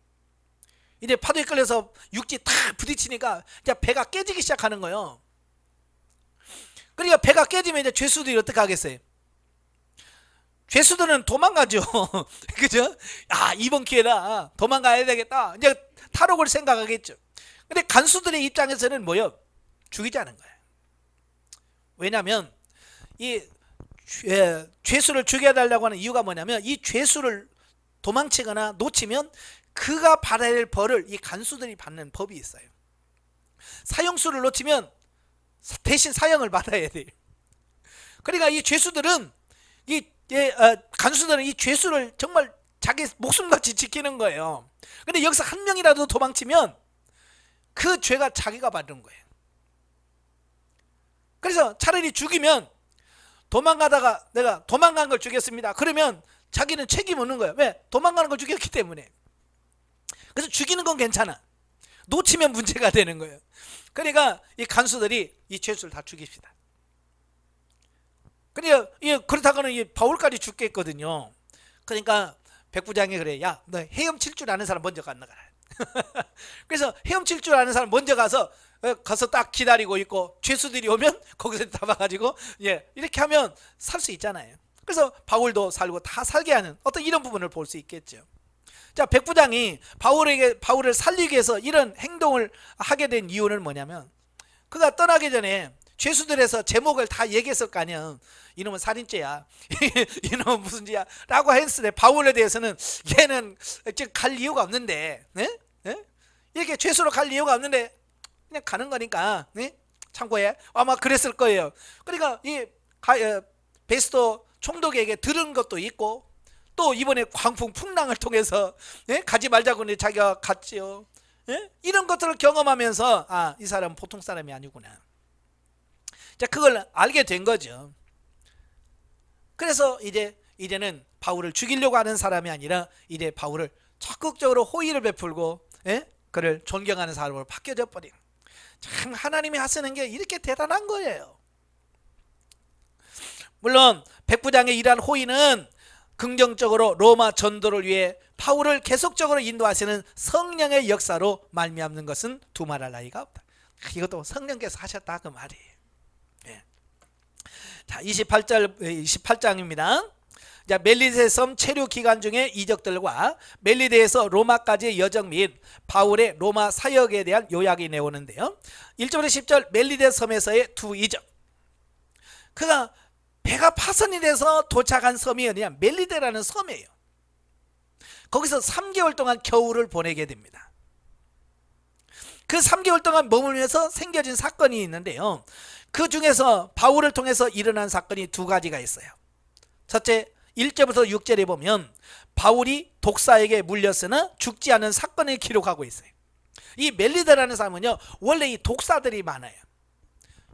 이제 파도에 끌려서 육지에 탁 부딪히니까 이제 배가 깨지기 시작하는 거예요. 그러니까 배가 깨지면 이제 죄수들이 어떻게 하겠어요? 죄수들은 도망가죠. 그죠? 아, 이번 기회다. 도망가야 되겠다. 이제 탈옥을 생각하겠죠. 근데 간수들의 입장에서는 뭐요? 죽이자는 거예요. 왜냐하면 이 죄수를 죽여달라고 하는 이유가 뭐냐면, 이 죄수를 도망치거나 놓치면 그가 받아야 될 벌을 이 간수들이 받는 법이 있어요. 사형수를 놓치면 대신 사형을 받아야 돼요. 그러니까 이 죄수들은 간수들은 이 죄수를 정말 자기 목숨같이 지키는 거예요. 근데 여기서 한 명이라도 도망치면 그 죄가 자기가 받는 거예요. 그래서 차라리 죽이면, 도망가다가 내가 도망간 걸 죽였습니다, 그러면 자기는 책임 없는 거예요. 왜? 도망가는 걸 죽였기 때문에. 그래서 죽이는 건 괜찮아. 놓치면 문제가 되는 거예요. 그러니까 이 간수들이 이 죄수를 다 죽입시다. 그러니까 그렇다고는 이 바울까지 죽겠거든요. 그러니까 백부장이 그래, 야, 너 헤엄칠 줄 아는 사람 먼저 가라. 그래서 헤엄칠 줄 아는 사람 먼저 가서 딱 기다리고 있고, 죄수들이 오면 거기서 잡아가지고 이렇게 하면 살 수 있잖아요. 그래서 바울도 살고 다 살게 하는 어떤 이런 부분을 볼 수 있겠죠. 자, 백부장이 바울을 살리기 위해서 이런 행동을 하게 된 이유는 뭐냐면, 그가 떠나기 전에 죄수들에서 제목을 다 얘기했을 거 아니야. 이놈은 살인죄야. 이놈은 무슨 죄야 라고 했을 때, 바울에 대해서는 얘는 지금 갈 이유가 없는데, 네? 네? 이렇게 죄수로 갈 이유가 없는데 그냥 가는 거니까, 네? 참고해. 아마 그랬을 거예요. 그러니까 이 베스도 총독에게 들은 것도 있고, 또 이번에 광풍 풍랑을 통해서 가지 말자고 자기가 갔지요. 이런 것들을 경험하면서, 아, 이 사람은 보통 사람이 아니구나. 자, 그걸 알게 된 거죠. 그래서 이제는 바울을 죽이려고 하는 사람이 아니라 이제 바울을 적극적으로 호의를 베풀고 그를 존경하는 사람으로 바뀌어져 버린, 참 하나님이 하시는 게 이렇게 대단한 거예요. 물론 백부장의 이러한 호의는 긍정적으로 로마 전도를 위해 바울을 계속적으로 인도하시는 성령의 역사로 말미암는 것은 두말할 나위가 없다. 이것도 성령께서 하셨다 그 말이에요. 자, 28장입니다. 자, 멜리데 섬 체류 기간 중에 이적들과 멜리데에서 로마까지의 여정 및 바울의 로마 사역에 대한 요약이 나오는데요. 1절부터 10절 멜리데 섬에서의 두 이적. 그가 배가 파손이 돼서 도착한 섬이 어디냐? 멜리데라는 섬이에요. 거기서 3개월 동안 겨울을 보내게 됩니다. 그 3개월 동안 머물면서 생겨진 사건이 있는데요. 그 중에서 바울을 통해서 일어난 사건이 두 가지가 있어요. 첫째, 1절부터 6절에 보면 바울이 독사에게 물렸으나 죽지 않은 사건을 기록하고 있어요. 이 멜리데라는 사람은요, 원래 이 독사들이 많아요.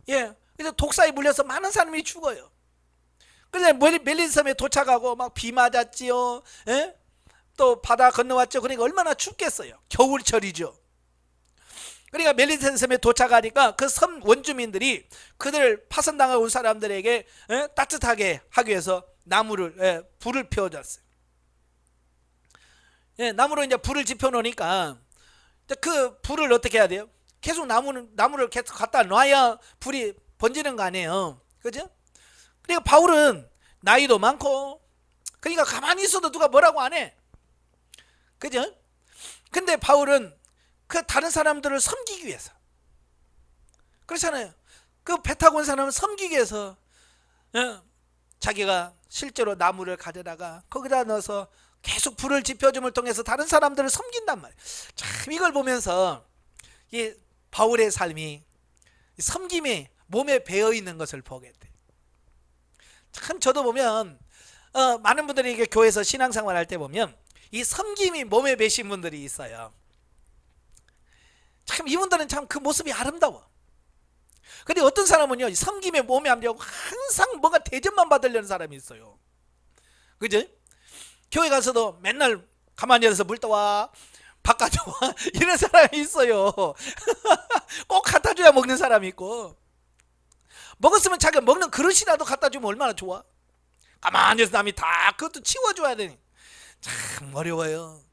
그래서 독사에 물려서 많은 사람이 죽어요. 그래서 멜리데 섬에 도착하고 막 비 맞았지요. 또 바다 건너왔죠. 그러니까 얼마나 춥겠어요. 겨울철이죠. 그러니까 멜리데 섬에 도착하니까 그 섬 원주민들이 그들 파손당하고 온 사람들에게 따뜻하게 하기 위해서 불을 피워줬어요. 나무로 이제 불을 지펴 놓으니까 그 불을 어떻게 해야 돼요? 계속 나무를 계속 갖다 놔야 불이 번지는 거 아니에요. 그죠? 그러니까 바울은 나이도 많고, 그러니까 가만히 있어도 누가 뭐라고 안 해. 그죠? 근데 바울은 그 다른 사람들을 섬기기 위해서, 그렇잖아요. 그 배 타고 온 사람을 섬기기 위해서 자기가 실제로 나무를 가져다가 거기다 넣어서 계속 불을 지펴줌을 통해서 다른 사람들을 섬긴단 말이에요. 참 이걸 보면서 이 바울의 삶이 섬김이 몸에 배어 있는 것을 보게 돼. 참 저도 보면 많은 분들이 이게 교회에서 신앙생활 할 때 보면 이 섬김이 몸에 배신 분들이 있어요. 참 이분들은 참 그 모습이 아름다워. 근데 어떤 사람은요, 섬김에 몸에 안 배우고 항상 뭔가 대접만 받으려는 사람이 있어요. 그죠? 교회 가서도 맨날 가만히 앉아서 물 떠와, 밥 가져와 이런 사람이 있어요. 꼭 갖다 줘야 먹는 사람이 있고, 먹었으면 자기가 먹는 그릇이라도 갖다 주면 얼마나 좋아. 가만히 앉아서 남이 다 그것도 치워줘야 되니 참 어려워요.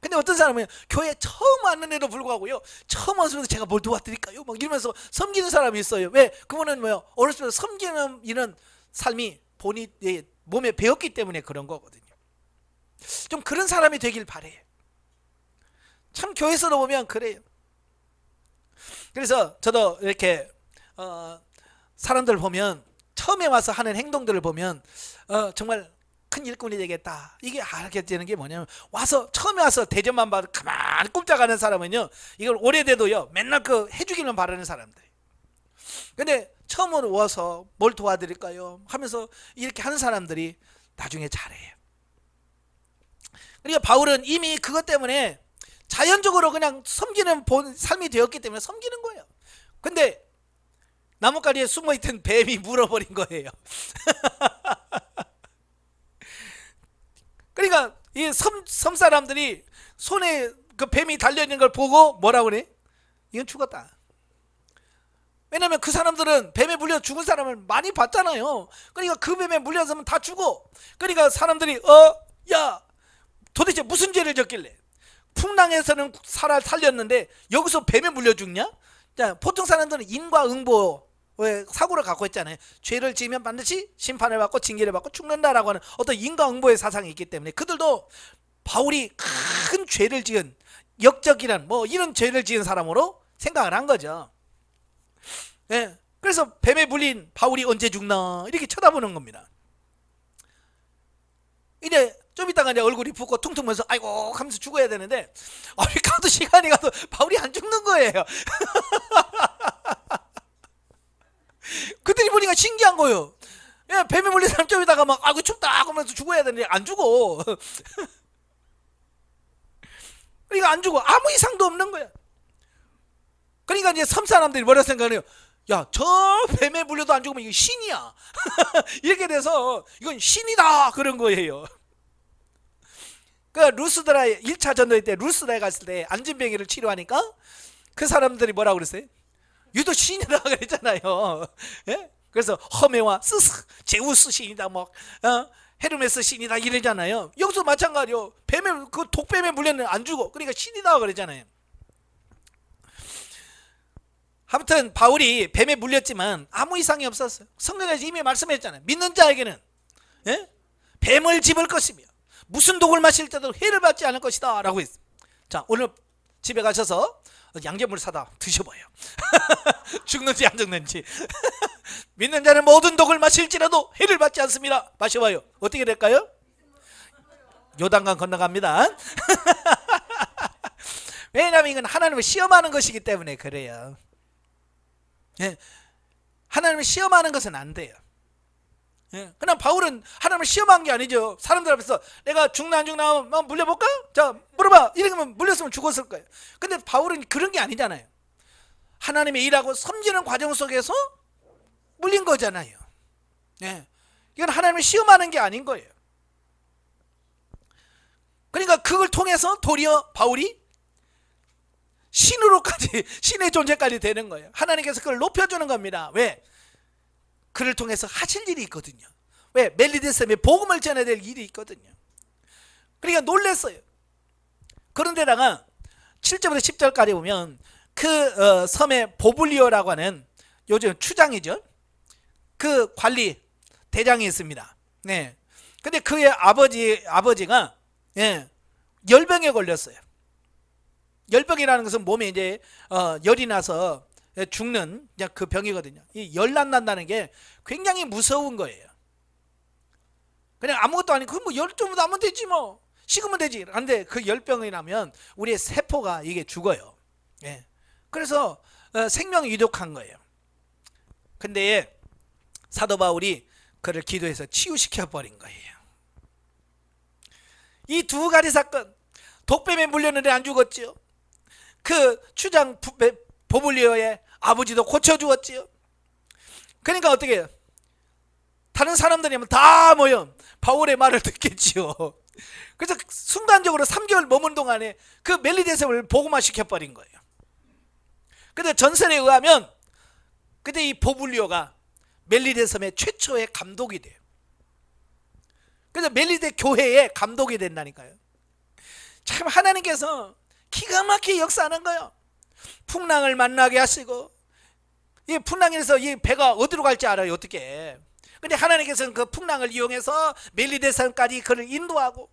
근데 어떤 사람은 교회 처음 왔는데도 불구하고요, 처음 왔으면서 제가 뭘 도와드릴까요? 막 이러면서 섬기는 사람이 있어요. 왜? 그분은 뭐요? 어렸을 때 섬기는 이런 삶이 본인의 몸에 배웠기 때문에 그런 거거든요. 좀 그런 사람이 되길 바래요. 참 교회에서도 보면 그래요. 그래서 저도 이렇게 사람들 보면 처음에 와서 하는 행동들을 보면 정말 큰 일꾼이 되겠다, 이게 알게 되는 게 뭐냐면, 와서 처음에 와서 대접만 받고 가만히 꼼짝하는 사람은요, 이걸 오래돼도요 맨날 그 해주기만 바라는 사람들. 근데 처음으로 와서 뭘 도와드릴까요 하면서 이렇게 하는 사람들이 나중에 잘해요. 그러니까 바울은 이미 그것 때문에 자연적으로 그냥 섬기는 삶이 되었기 때문에 섬기는 거예요. 근데 나뭇가리에 숨어있던 뱀이 물어버린 거예요. 그러니까 이 섬 사람들이 손에 그 뱀이 달려있는 걸 보고 뭐라고 그래? 이건 죽었다. 왜냐면 그 사람들은 뱀에 물려 죽은 사람을 많이 봤잖아요. 그러니까 그 뱀에 물려서면 다 죽어. 그러니까 사람들이 야, 도대체 무슨 죄를 졌길래 풍랑에서는 살렸는데 여기서 뱀에 물려 죽냐? 자, 보통 사람들은 인과응보 사고를 갖고 있잖아요. 죄를 지으면 반드시 심판을 받고 징계를 받고 죽는다라고 하는 어떤 인과응보의 사상이 있기 때문에 그들도 바울이 큰 죄를 지은, 역적이란 뭐 이런 죄를 지은 사람으로 생각을 한 거죠. 예, 그래서 뱀에 물린 바울이 언제 죽나 이렇게 쳐다보는 겁니다. 이제 좀 이따가 이제 얼굴이 붓고 퉁퉁 면서 아이고 하면서 죽어야 되는데, 가도 시간이 가도 바울이 안 죽는 거예요. 그들이 보니까 신기한 거예요. 야, 뱀에 물린 사람 좀 이따가 막 아이고 춥다 하면서 죽어야 되는데 안 죽어. 그러니까 안 죽어. 아무 이상도 없는 거야. 그러니까 이제 섬 사람들이 뭐라 생각해요? 야, 저 뱀에 물려도 안 죽으면 이거 신이야. 이렇게 돼서 이건 신이다 그런 거예요. 그 루스드라에 1차 전도회 때 루스드라에 갔을 때 안진병이를 치료하니까 그 사람들이 뭐라고 그랬어요? 유도 신이다 그랬잖아요. 예? 그래서 허메와 스스 제우스 신이다, 뭐 헤르메스 신이다 이러잖아요. 여기서 마찬가지요. 뱀에 그 독뱀에 물렸는 안 죽어. 그러니까 신이다 그랬잖아요. 아무튼 바울이 뱀에 물렸지만 아무 이상이 없었어요. 성경에서 이미 말씀했잖아요. 믿는 자에게는 뱀을 집을 것이며 무슨 독을 마실 때도 해를 받지 않을 것이다 라고 했어요. 자, 오늘 집에 가셔서 양념을 사다 드셔봐요. 죽는지 안 죽는지. 믿는 자는 모든 독을 마실지라도 해를 받지 않습니다. 마셔봐요. 어떻게 될까요? 요단강 건너갑니다. 왜냐하면 이건 하나님을 시험하는 것이기 때문에 그래요. 하나님을 시험하는 것은 안 돼요. 그냥 바울은 하나님을 시험한 게 아니죠. 사람들 앞에서 내가 죽나 안 죽나 한번 물려볼까? 자, 물어봐. 이러면 물렸으면 죽었을 거예요. 근데 바울은 그런 게 아니잖아요. 하나님의 일하고 섬기는 과정 속에서 물린 거잖아요. 이건 하나님을 시험하는 게 아닌 거예요. 그러니까 그걸 통해서 도리어 바울이 신으로까지, 신의 존재까지 되는 거예요. 하나님께서 그걸 높여주는 겁니다. 왜? 그를 통해서 하실 일이 있거든요. 왜? 멜리데셈의 복음을 전해야 될 일이 있거든요. 그러니까 놀랬어요. 그런데다가 7절부터 10절까지 보면 그 섬의 보블리오라고 하는 요즘 추장이죠. 그 관리 대장이 있습니다. 네. 근데 그의 아버지가 열병에 걸렸어요. 열병이라는 것은 몸에 이제 열이 나서 죽는 그 병이거든요. 이 열난 난다는 게 굉장히 무서운 거예요. 그냥 아무것도 아니고 뭐 열 좀 나면 되지 뭐, 식으면 되지. 그런데 그 열병이 나면 우리의 세포가 이게 죽어요. 그래서 생명이 유독한 거예요. 근데 사도 바울이 그를 기도해서 치유시켜 버린 거예요. 이 두 가지 사건, 독뱀에 물렸는데 안 죽었지요. 그 추장 보블리오의 아버지도 고쳐 주었지요. 그러니까 어떻게 해요? 다른 사람들이 다 모여 바울의 말을 듣겠지요. 그래서 순간적으로 3개월 머문 동안에 그 멜리데셈을 복음화 시켜버린 거예요. 근데 전설에 의하면 그때 이 보블리오가 멜리데셈의 최초의 감독이 돼요. 그래서 멜리데 교회의 감독이 된다니까요. 참 하나님께서 기가 막히게 역사하는 거예요. 풍랑을 만나게 하시고, 이 풍랑에서 이 배가 어디로 갈지 알아요. 어떻게? 근데 하나님께서는 그 풍랑을 이용해서 멜리데산까지 그를 인도하고,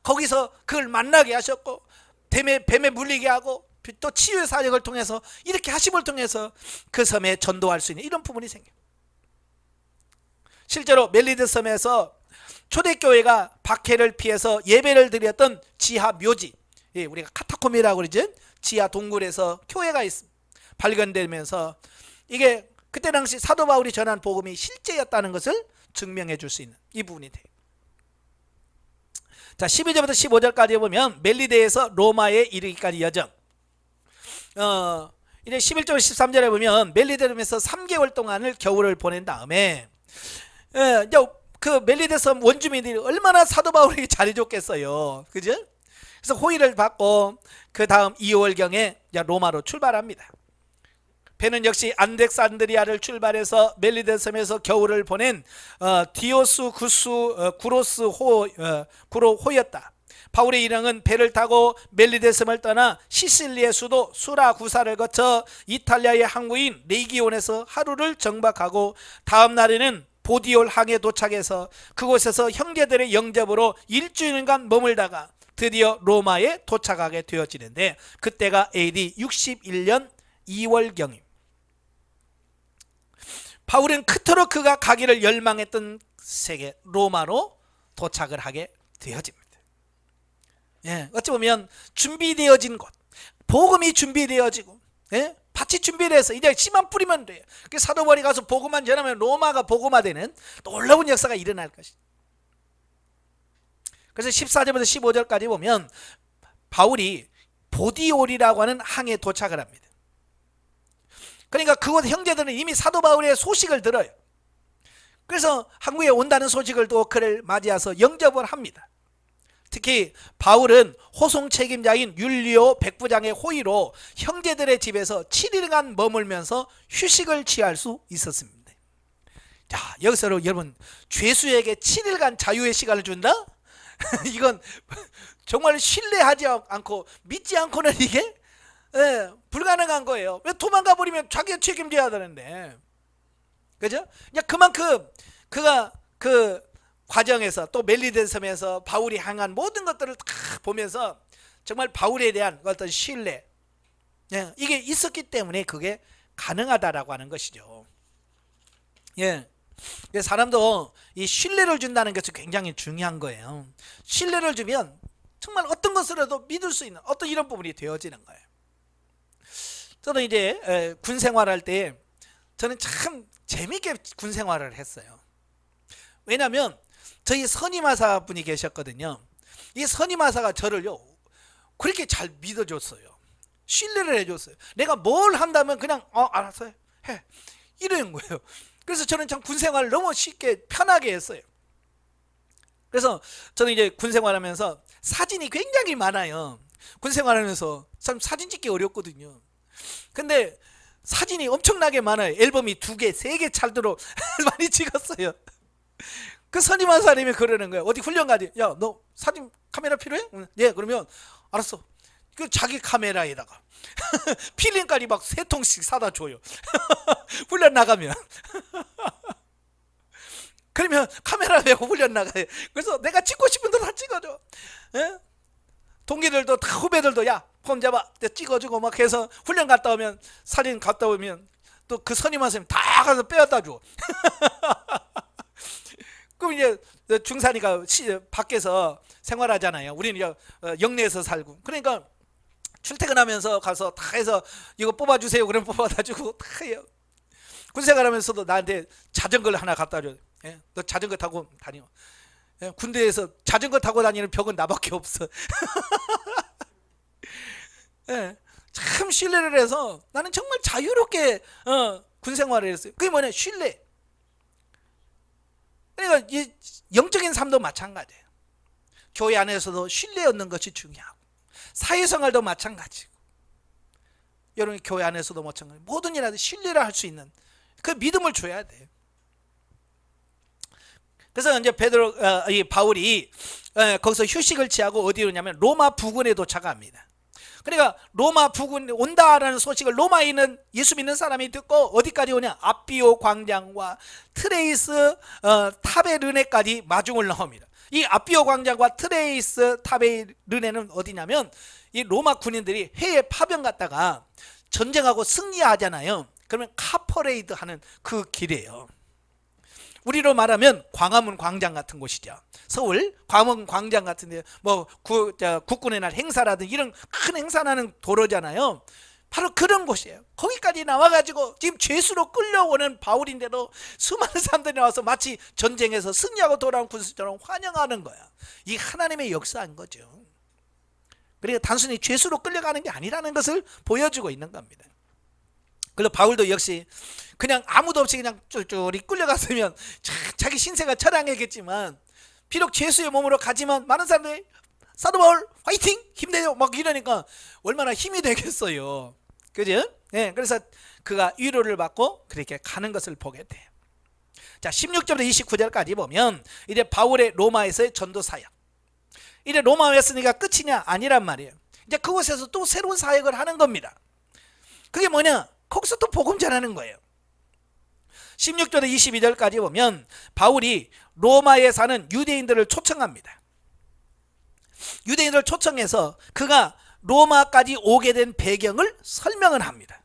거기서 그를 만나게 하셨고, 뱀에 물리게 하고, 또 치유의 사역을 통해서 이렇게 하심을 통해서 그 섬에 전도할 수 있는 이런 부분이 생겨요. 실제로 멜리데 섬에서 초대교회가 박해를 피해서 예배를 드렸던 지하 묘지, 우리가 카타콤이라고 그러죠. 지하 동굴에서 교회가 있습니다. 발견되면서 이게 그때 당시 사도 바울이 전한 복음이 실제였다는 것을 증명해 줄 수 있는 이 부분이 돼요. 자, 12절부터 15절까지 보면 멜리데에서 로마에 이르기까지 여정. 이제 11절 13절에 보면 멜리데에서 3개월 동안을 겨울을 보낸 다음에 이제 그 멜리데 섬 원주민들이 얼마나 사도 바울에게 잘해줬겠어요. 그죠? 그래서 호의를 받고 그 다음 2월경에 로마로 출발합니다. 배는 역시 안덱산드리아를 출발해서 멜리데 섬에서 겨울을 보낸 디오스 구로스 호였다. 바울의 일행은 배를 타고 멜리데 섬을 떠나 시실리의 수도 수라구사를 거쳐 이탈리아의 항구인 레기온에서 하루를 정박하고 다음 날에는 보디올 항에 도착해서 그곳에서 형제들의 영접으로 일주일간 머물다가 드디어 로마에 도착하게 되어지는데, 그때가 AD 61년 2월경입니다. 바울은 그토록 그가 가기를 열망했던 세계 로마로 도착을 하게 되어집니다. 어찌 보면 준비되어진 곳, 복음이 준비되어지고, 밭이 준비돼서 이제 씨만 뿌리면 돼요. 사도 바울이 가서 복음만 전하면 로마가 복음화되는 놀라운 역사가 일어날 것이다. 그래서 14절부터 15절까지 보면 바울이 보디올이라고 하는 항에 도착을 합니다. 그러니까 그곳 형제들은 이미 사도 바울의 소식을 들어요. 그래서 항구에 온다는 소식을 또 그를 맞이해서 영접을 합니다. 특히 바울은 호송 책임자인 율리오 백부장의 호의로 형제들의 집에서 7일간 머물면서 휴식을 취할 수 있었습니다. 자, 여기서 여러분, 죄수에게 7일간 자유의 시간을 준다? 이건 정말 신뢰하지 않고 믿지 않고는 이게 불가능한 거예요. 왜 도망가 버리면 자기가 책임져야 되는데, 그죠? 그만큼 그가 그 과정에서 또 멜리데 섬에서 바울이 향한 모든 것들을 다 보면서 정말 바울에 대한 어떤 신뢰, 이게 있었기 때문에 그게 가능하다라고 하는 것이죠. 사람도 이 신뢰를 준다는 것이 굉장히 중요한 거예요. 신뢰를 주면 정말 어떤 것으로도 믿을 수 있는 어떤 이런 부분이 되어지는 거예요. 저도 이제 군 생활할 때 저는 참 재밌게 군 생활을 했어요. 왜냐하면 저희 선임하사 분이 계셨거든요. 이 선임하사가 저를요 그렇게 잘 믿어줬어요. 신뢰를 해줬어요. 내가 뭘 한다면 그냥 알았어 해 이러는 거예요. 그래서 저는 참 군생활을 너무 쉽게 편하게 했어요. 그래서 저는 이제 군생활하면서 사진이 굉장히 많아요. 군생활하면서 참 사진 찍기 어렵거든요. 근데 사진이 엄청나게 많아요. 앨범이 2개, 3개 찰도록 많이 찍었어요. 그 선임한 사람이 그러는 거예요. 어디 훈련 가지? 야, 너 사진 카메라 필요해? 네, 그러면 알았어. 그 자기 카메라에다가 필름까지 막 3통씩 사다 줘요. 훈련 나가면. 그러면 카메라 메고 훈련 나가요. 그래서 내가 찍고 싶은 대로 다 찍어줘. 동기들도 다 후배들도 야, 폼 잡아 찍어주고 막 해서 훈련 갔다 오면 사진 갔다 오면 또 그 선임한 선생님 다 가서 빼앗다 줘. 그럼 이제 중산이가 밖에서 생활하잖아요. 우리는 영내에서 살고. 그러니까 출퇴근하면서 가서 다 해서 이거 뽑아주세요. 그러면 뽑아다 주고 다 해요. 군생활하면서도 나한테 자전거를 하나 갖다 줘. 너 자전거 타고 다녀. 예, 군대에서 자전거 타고 다니는 벽은 나밖에 없어. 예, 참 신뢰를 해서 나는 정말 자유롭게 군 생활을 했어요. 그게 뭐냐? 신뢰. 그러니까 이 영적인 삶도 마찬가지예요. 교회 안에서도 신뢰 얻는 것이 중요하고, 사회생활도 마찬가지고, 여러분 교회 안에서도 마찬가지. 모든 일에도 신뢰를 할 수 있는 그 믿음을 줘야 돼요. 그래서 이제 이 바울이 거기서 휴식을 취하고 어디로 오냐면 로마 부근에 도착합니다. 그러니까 로마 부근 온다라는 소식을 로마에 있는 예수 믿는 사람이 듣고 어디까지 오냐? 아비오 광장과 트레이스 타베르네까지 마중을 나옵니다. 이 아비오 광장과 트레이스 타베르네는 어디냐면 이 로마 군인들이 해외 파병 갔다가 전쟁하고 승리하잖아요. 그러면 카퍼레이드 하는 그 길이에요. 우리로 말하면 광화문 광장 같은 곳이죠. 서울 광화문 광장 같은 데 뭐 국군의 날 행사라든 이런 큰 행사나는 도로잖아요. 바로 그런 곳이에요. 거기까지 나와가지고 지금 죄수로 끌려오는 바울인데도 수많은 사람들이 나와서 마치 전쟁에서 승리하고 돌아온 군수처럼 환영하는 거야. 이 하나님의 역사인 거죠. 그러니까 단순히 죄수로 끌려가는 게 아니라는 것을 보여주고 있는 겁니다. 그래서 바울도 역시 그냥 아무도 없이 그냥 쫄쫄이 끌려갔으면 자기 신세가 처량했겠지만, 비록 죄수의 몸으로 가지만 많은 사람들이 사도 바울 화이팅 힘내요 막 이러니까 얼마나 힘이 되겠어요. 그죠? 네, 그래서 그가 위로를 받고 그렇게 가는 것을 보게 돼요. 자, 16절부터 29절까지 보면 이제 바울의 로마에서의 전도 사역, 이제 로마에 왔으니까 끝이냐? 아니란 말이에요. 이제 그곳에서 또 새로운 사역을 하는 겁니다. 그게 뭐냐? 거기서 또 복음 전하는 거예요. 16절에 22절까지 보면 바울이 로마에 사는 유대인들을 초청합니다. 유대인들을 초청해서 그가 로마까지 오게 된 배경을 설명을 합니다.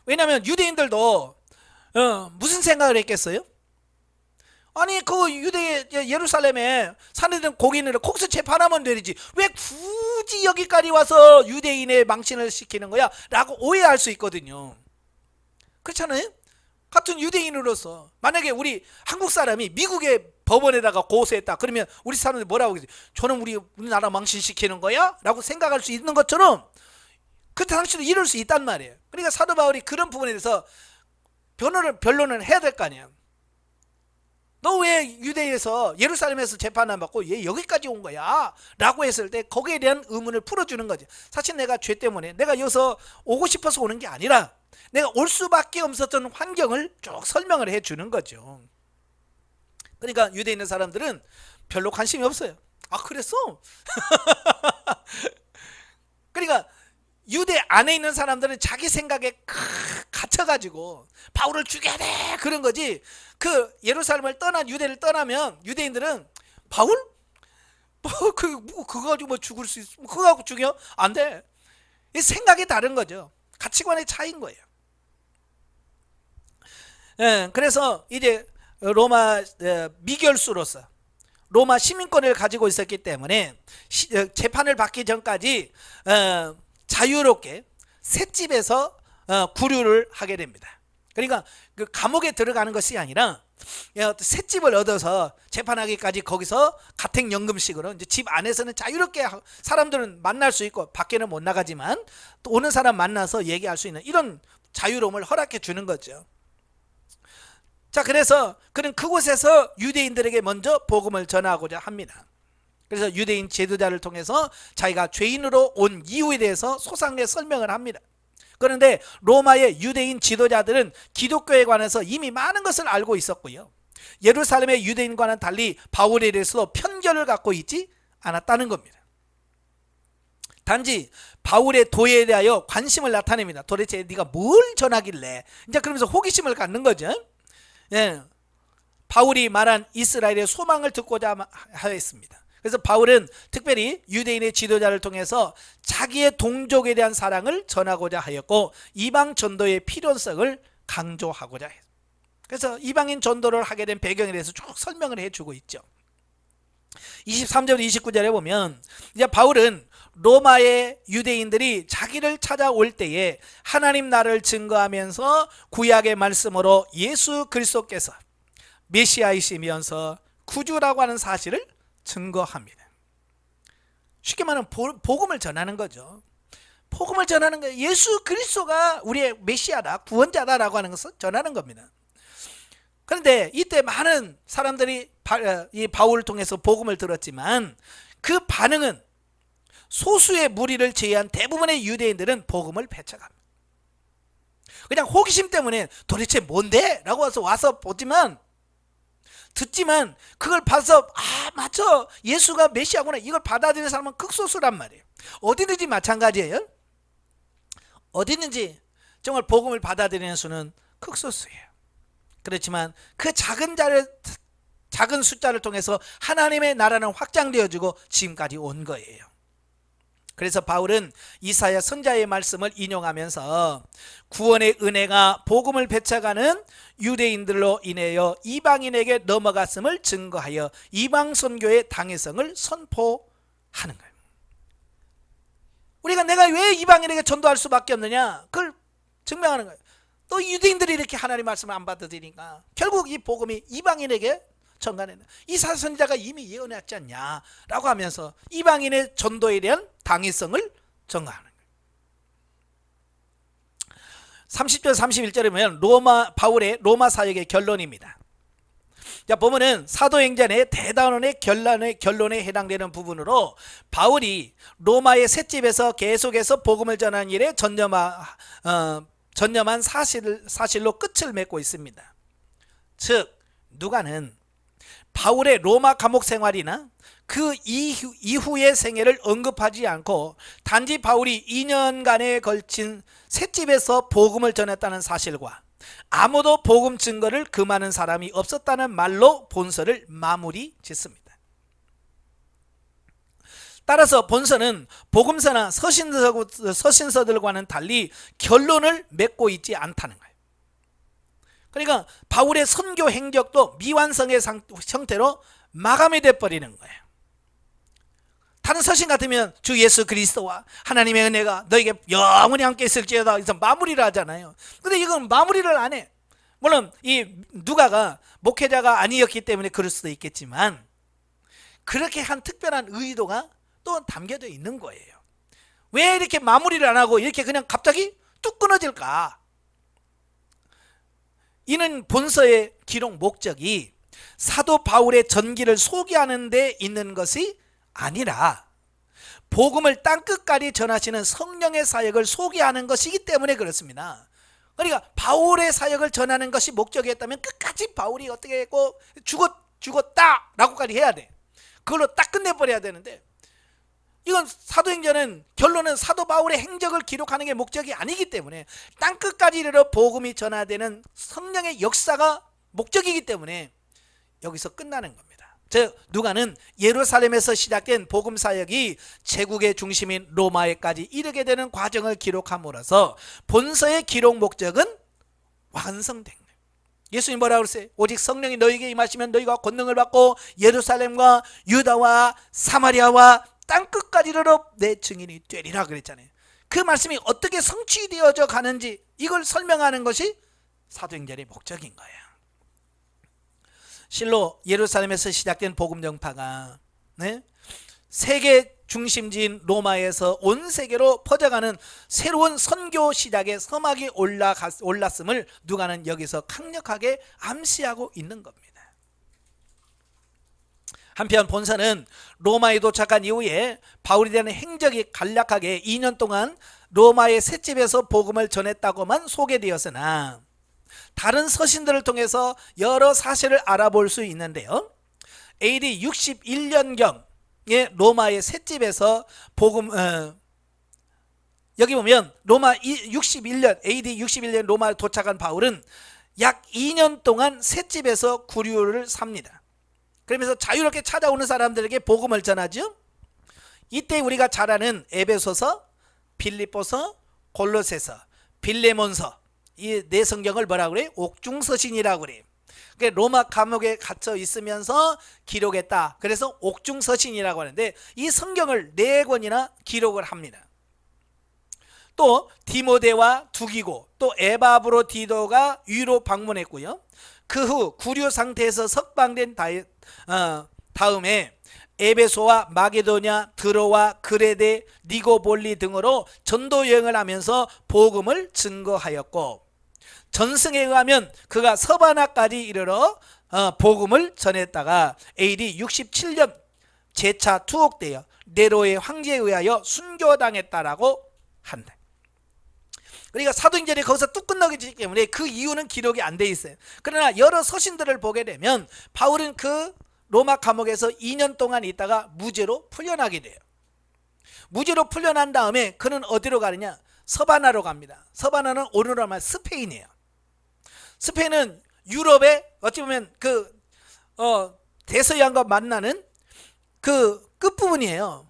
왜냐하면 유대인들도 무슨 생각을 했겠어요? 아니 그 예루살렘에 사는 고객인을 거기서 재판하면 되지, 왜 굳이 여기까지 와서 유대인의 망신을 시키는 거야? 라고 오해할 수 있거든요. 그렇잖아요? 같은 유대인으로서 만약에 우리 한국 사람이 미국의 법원에다가 고소했다 그러면 우리 사람들이 뭐라고 그러지? 저는 우리나라 망신시키는 거야? 라고 생각할 수 있는 것처럼 그 당시도 이럴 수 있단 말이에요. 그러니까 사도 바울이 그런 부분에 대해서 변론을 해야 될 거 아니에요. 너 왜 유대에서 예루살렘에서 재판 안 받고 얘 여기까지 온 거야? 라고 했을 때 거기에 대한 의문을 풀어주는 거지. 사실 내가 죄 때문에 내가 여기서 오고 싶어서 오는 게 아니라 내가 올 수밖에 없었던 환경을 쭉 설명을 해주는 거죠. 그러니까 유대에 있는 사람들은 별로 관심이 없어요. 아 그랬어? 그러니까 유대 안에 있는 사람들은 자기 생각에 갇혀가지고 바울을 죽여야 돼 그런 거지. 그 예루살렘을 떠난 유대를 떠나면 유대인들은 바울? 그거 가지고 뭐 죽을 수 있어? 그거 갖고 죽여? 안 돼. 이 생각이 다른 거죠. 가치관의 차이인 거예요. 그래서 이제 로마 미결수로서 로마 시민권을 가지고 있었기 때문에 재판을 받기 전까지 자유롭게 셋집에서 구류를 하게 됩니다. 그러니까 그 감옥에 들어가는 것이 아니라 셋집을 얻어서 재판하기까지 거기서 가택연금식으로 이제 집 안에서는 자유롭게 사람들은 만날 수 있고 밖에는 못 나가지만 또 오는 사람 만나서 얘기할 수 있는 이런 자유로움을 허락해 주는 거죠. 자, 그래서 그는 그곳에서 유대인들에게 먼저 복음을 전하고자 합니다. 그래서 유대인 제도자를 통해서 자기가 죄인으로 온 이유에 대해서 소상하게 설명을 합니다. 그런데 로마의 유대인 지도자들은 기독교에 관해서 이미 많은 것을 알고 있었고요. 예루살렘의 유대인과는 달리 바울에 대해서도 편견을 갖고 있지 않았다는 겁니다. 단지 바울의 도에 대하여 관심을 나타냅니다. 도대체 네가 뭘 전하길래, 이제 그러면서 호기심을 갖는 거죠. 바울이 말한 이스라엘의 소망을 듣고자 하였습니다. 그래서 바울은 특별히 유대인의 지도자를 통해서 자기의 동족에 대한 사랑을 전하고자 하였고 이방 전도의 필요성을 강조하고자 했습니다. 그래서 이방인 전도를 하게 된 배경에 대해서 쭉 설명을 해주고 있죠. 23절 29절에 보면 이제 바울은 로마의 유대인들이 자기를 찾아올 때에 하나님 나라를 증거하면서 구약의 말씀으로 예수 그리스도께서 메시아이시면서 구주라고 하는 사실을 증거합니다. 쉽게 말하면 복음을 전하는 거죠. 복음을 전하는 거예요. 예수 그리스도가 우리의 메시아다, 구원자다라고 하는 것을 전하는 겁니다. 그런데 이때 많은 사람들이 이 바울을 통해서 복음을 들었지만 그 반응은 소수의 무리를 제외한 대부분의 유대인들은 복음을 배척합니다. 그냥 호기심 때문에 도대체 뭔데? 라고 와서 보지만 듣지만 그걸 봐서 맞죠, 예수가 메시아구나, 이걸 받아들이는 사람은 극소수란 말이에요. 어디든지 마찬가지예요. 어디든지 정말 복음을 받아들이는 수는 극소수예요. 그렇지만 그 작은 숫자를 통해서 하나님의 나라는 확장되어지고 지금까지 온 거예요. 그래서 바울은 이사야 선지자의 말씀을 인용하면서 구원의 은혜가 복음을 배척하는 유대인들로 인하여 이방인에게 넘어갔음을 증거하여 이방 선교의 당위성을 선포하는 거예요. 우리가 내가 왜 이방인에게 전도할 수밖에 없느냐, 그걸 증명하는 거예요. 또 유대인들이 이렇게 하나님 말씀을 안 받아들이니까 결국 이 복음이 이방인에게 전가되는, 이사야 선지자가 이미 예언했지 않냐라고 하면서 이방인의 전도에 대한 당위성을 증거하는 거예요. 30절 31절에 보면 바울의 로마 사역의 결론입니다. 자, 보면은 사도행전의 대단원의 결론에 해당되는 부분으로 바울이 로마의 셋집에서 계속해서 복음을 전하는 일에 전념한 사실로 끝을 맺고 있습니다. 즉 누가는 바울의 로마 감옥 생활이나 그 이후의 생애를 언급하지 않고 단지 바울이 2년간에 걸친 셋집에서 복음을 전했다는 사실과 아무도 복음 증거를 금하는 사람이 없었다는 말로 본서를 마무리 짓습니다. 따라서 본서는 복음서나 서신서들과는 달리 결론을 맺고 있지 않다는 거예요. 그러니까 바울의 선교 행적도 미완성의 형태로 마감이 돼버리는 거예요. 다른 서신 같으면 주 예수 그리스도와 하나님의 은혜가 너에게 영원히 함께 있을지어다, 그래서 마무리를 하잖아요. 근데 이건 마무리를 안 해. 물론 이 누가가 목회자가 아니었기 때문에 그럴 수도 있겠지만 그렇게 한 특별한 의도가 또 담겨져 있는 거예요. 왜 이렇게 마무리를 안 하고 이렇게 그냥 갑자기 뚝 끊어질까? 이는 본서의 기록 목적이 사도 바울의 전기를 소개하는 데 있는 것이 아니라 복음을 땅끝까지 전하시는 성령의 사역을 소개하는 것이기 때문에 그렇습니다. 그러니까 바울의 사역을 전하는 것이 목적이었다면 끝까지 바울이 어떻게 했고 죽었다 라고까지 해야 돼. 그걸로 딱 끝내버려야 되는데 이건 사도행전은 결론은 사도 바울의 행적을 기록하는 게 목적이 아니기 때문에 땅끝까지 이르러 복음이 전하되는 성령의 역사가 목적이기 때문에 여기서 끝나는 겁니다. 즉 누가는 예루살렘에서 시작된 복음 사역이 제국의 중심인 로마에까지 이르게 되는 과정을 기록함으로써 본서의 기록 목적은 완성된 거예요. 예수님 뭐라고 그랬어요? 오직 성령이 너희에게 임하시면 너희가 권능을 받고 예루살렘과 유다와 사마리아와 땅끝까지 이르러 내 증인이 되리라 그랬잖아요. 그 말씀이 어떻게 성취되어져 가는지 이걸 설명하는 것이 사도행전의 목적인 거예요. 실로 예루살렘에서 시작된 복음 전파가 세계 중심지인 로마에서 온 세계로 퍼져가는 새로운 선교 시작의 서막이 올랐음을 누가는 여기서 강력하게 암시하고 있는 겁니다. 한편 본서는 로마에 도착한 이후에 바울에 대한 행적이 간략하게 2년 동안 로마의 셋집에서 복음을 전했다고만 소개되었으나 다른 서신들을 통해서 여러 사실을 알아볼 수 있는데요. AD 61년경에 로마의 셋집에서 복음 여기 보면 로마 61년 AD 61년 로마에 도착한 바울은 약 2년 동안 셋집에서 구류를 삽니다. 그러면서 자유롭게 찾아오는 사람들에게 복음을 전하죠. 이때 우리가 잘 아는 에베소서, 빌립보서, 골로새서, 빌레몬서 이 네 성경을 뭐라고 그래요? 옥중서신이라고 그래요. 그러니까 로마 감옥에 갇혀 있으면서 기록했다. 그래서 옥중서신이라고 하는데 이 성경을 4권이나 기록을 합니다. 또 디모데와 두기고 또 에바브로디도가 위로 방문했고요. 그 후 구류 상태에서 석방된 다음에 에베소와 마게도냐, 드로와 그레데, 니고볼리 등으로 전도 여행을 하면서 복음을 증거하였고, 전승에 의하면 그가 서바나까지 이르러 복음을 전했다가 AD 67년 재차 투옥되어 네로의 황제에 의하여 순교당했다라고 한다. 그러니까 사도행전이 거기서 뚝 끝나기 때문에 그 이유는 기록이 안 돼 있어요. 그러나 여러 서신들을 보게 되면 바울은 그 로마 감옥에서 2년 동안 있다가 무죄로 풀려나게 돼요. 무죄로 풀려난 다음에 그는 어디로 가느냐? 서바나로 갑니다. 서바나는 오늘날 말 스페인이에요. 스페인은 유럽의 어찌 보면 그 대서양과 만나는 그 끝부분이에요.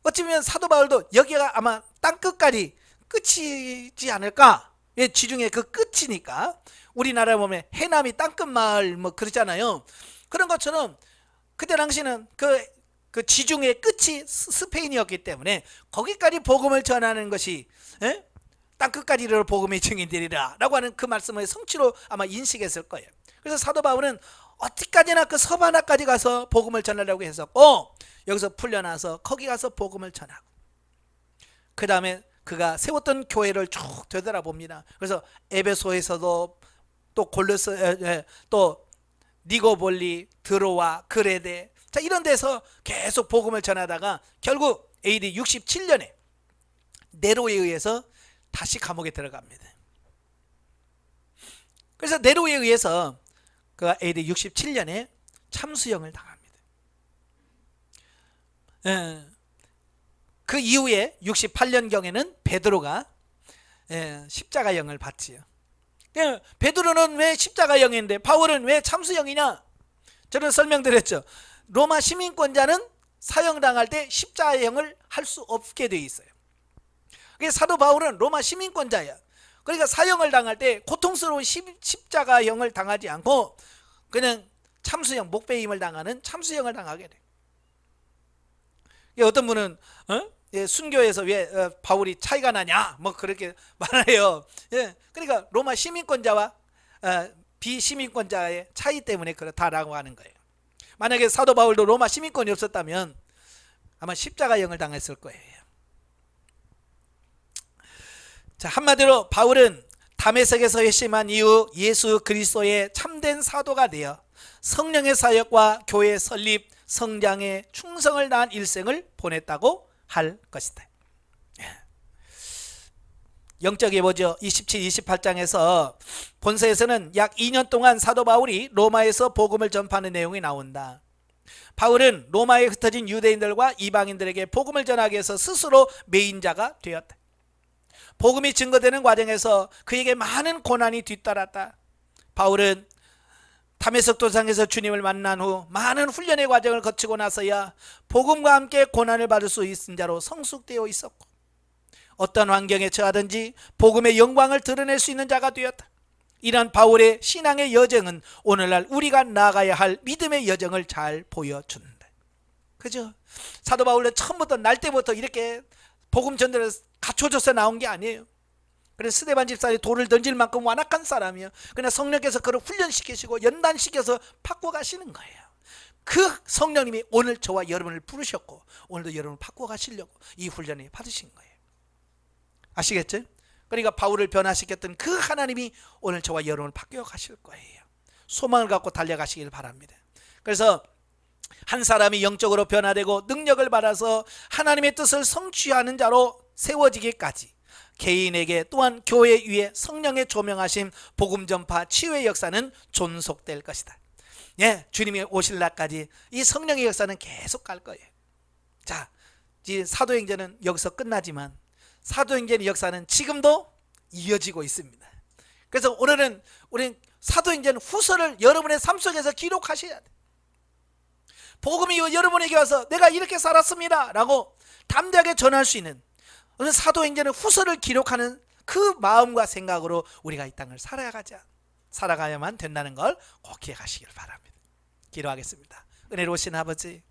어찌 보면 사도 바울도 여기가 아마 땅끝까지 끝이지 않을까? 예, 지중해 그 끝이니까. 우리나라에 보면 해남이 땅끝 마을 뭐 그러잖아요. 그런 것처럼 그때 당시는 그 지중해 끝이 스페인이었기 때문에 거기까지 복음을 전하는 것이 땅끝까지 이르러 복음의 증인되리라 라고 하는 그 말씀을 성취로 아마 인식했을 거예요. 그래서 사도 바울은 어디까지나 그 서바나까지 가서 복음을 전하려고 했었고, 여기서 풀려나서 거기 가서 복음을 전하고, 그 다음에 그가 세웠던 교회를 쭉 되돌아봅니다. 그래서 에베소에서도 또 골로새, 또 니고볼리, 드로와 그레데, 자 이런 데서 계속 복음을 전하다가 결국 AD 67년에 네로에 의해서 다시 감옥에 들어갑니다. 그래서 네로에 의해서 그가 AD 67년에 참수형을 당합니다. 그 이후에 68년경에는 베드로가 십자가형을 받지요. 베드로는 왜 십자가형인데 바울은 왜 참수형이냐? 저는 설명드렸죠. 로마 시민권자는 사형당할 때 십자가형을 할 수 없게 돼 있어요. 그래서 사도 바울은 로마 시민권자야. 그러니까 사형을 당할 때 고통스러운 십자가형을 당하지 않고 그냥 참수형, 목배임을 당하는 참수형을 당하게 돼. 어떤 분은 순교에서 왜 바울이 차이가 나냐 뭐 그렇게 말해요. 그러니까 로마 시민권자와 비시민권자의 차이 때문에 그렇다라고 하는 거예요. 만약에 사도 바울도 로마 시민권이 없었다면 아마 십자가형을 당했을 거예요. 자, 한마디로 바울은 다메섹에서 회심한 이후 예수 그리스도의 참된 사도가 되어 성령의 사역과 교회 설립, 성장에 충성을 다한 일생을 보냈다고 할 것이다. 영적에 보죠. 27, 28장에서 본서에서는 약 2년 동안 사도 바울이 로마에서 복음을 전파하는 내용이 나온다. 바울은 로마에 흩어진 유대인들과 이방인들에게 복음을 전하기 위해서 스스로 메인자가 되었다. 복음이 증거되는 과정에서 그에게 많은 고난이 뒤따랐다. 바울은 다메섹 도상에서 주님을 만난 후 많은 훈련의 과정을 거치고 나서야 복음과 함께 고난을 받을 수 있는 자로 성숙되어 있었고, 어떤 환경에 처하든지 복음의 영광을 드러낼 수 있는 자가 되었다. 이런 바울의 신앙의 여정은 오늘날 우리가 나아가야 할 믿음의 여정을 잘 보여준다. 그죠? 사도 바울은 처음부터 날 때부터 이렇게 복음 전도를 갖춰줘서 나온 게 아니에요. 그래서 스데반 집사에 돌을 던질 만큼 완악한 사람이에요. 그러나 성령께서 그를 훈련시키시고 연단시켜서 바꿔가시는 거예요. 그 성령님이 오늘 저와 여러분을 부르셨고 오늘도 여러분을 바꿔가시려고 이 훈련을 받으신 거예요. 아시겠죠? 그러니까 바울을 변화시켰던 그 하나님이 오늘 저와 여러분을 바꿔가실 거예요. 소망을 갖고 달려가시길 바랍니다. 그래서 한 사람이 영적으로 변화되고 능력을 받아서 하나님의 뜻을 성취하는 자로 세워지기까지 개인에게 또한 교회 위에 성령의 조명하심, 복음 전파, 치유의 역사는 존속될 것이다. 주님이 오실 날까지 이 성령의 역사는 계속 갈 거예요. 자, 이 사도행전은 여기서 끝나지만 사도행전의 역사는 지금도 이어지고 있습니다. 그래서 오늘은 우리 사도행전 후서를 여러분의 삶 속에서 기록하셔야 돼요. 복음이 여러분에게 와서 내가 이렇게 살았습니다 라고 담대하게 전할 수 있는 오늘 사도행전의 후서를 기록하는 그 마음과 생각으로 우리가 이 땅을 살아가야만 된다는 걸 꼭 기억하시길 바랍니다. 기도하겠습니다. 은혜로우신 아버지,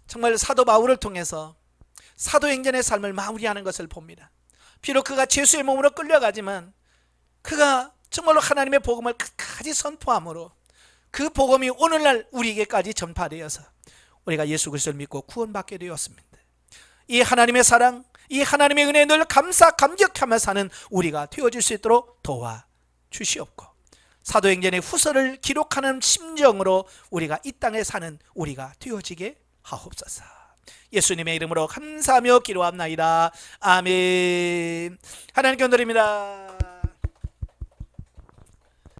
정말 사도 바울을 통해서 사도행전의 삶을 마무리하는 것을 봅니다. 비록 그가 죄수의 몸으로 끌려가지만 그가 정말로 하나님의 복음을 끝까지 선포함으로 그 복음이 오늘날 우리에게까지 전파되어서 우리가 예수 그리스도를 믿고 구원받게 되었습니다. 이 하나님의 사랑, 이 하나님의 은혜에 늘 감격하며 사는 우리가 되어질 수 있도록 도와주시옵고, 사도행전의 후서를 기록하는 심정으로 우리가 이 땅에 사는 우리가 되어지게 하옵소서. 예수님의 이름으로 감사하며 기도합나이다. 아멘. 하나님께 드립니다.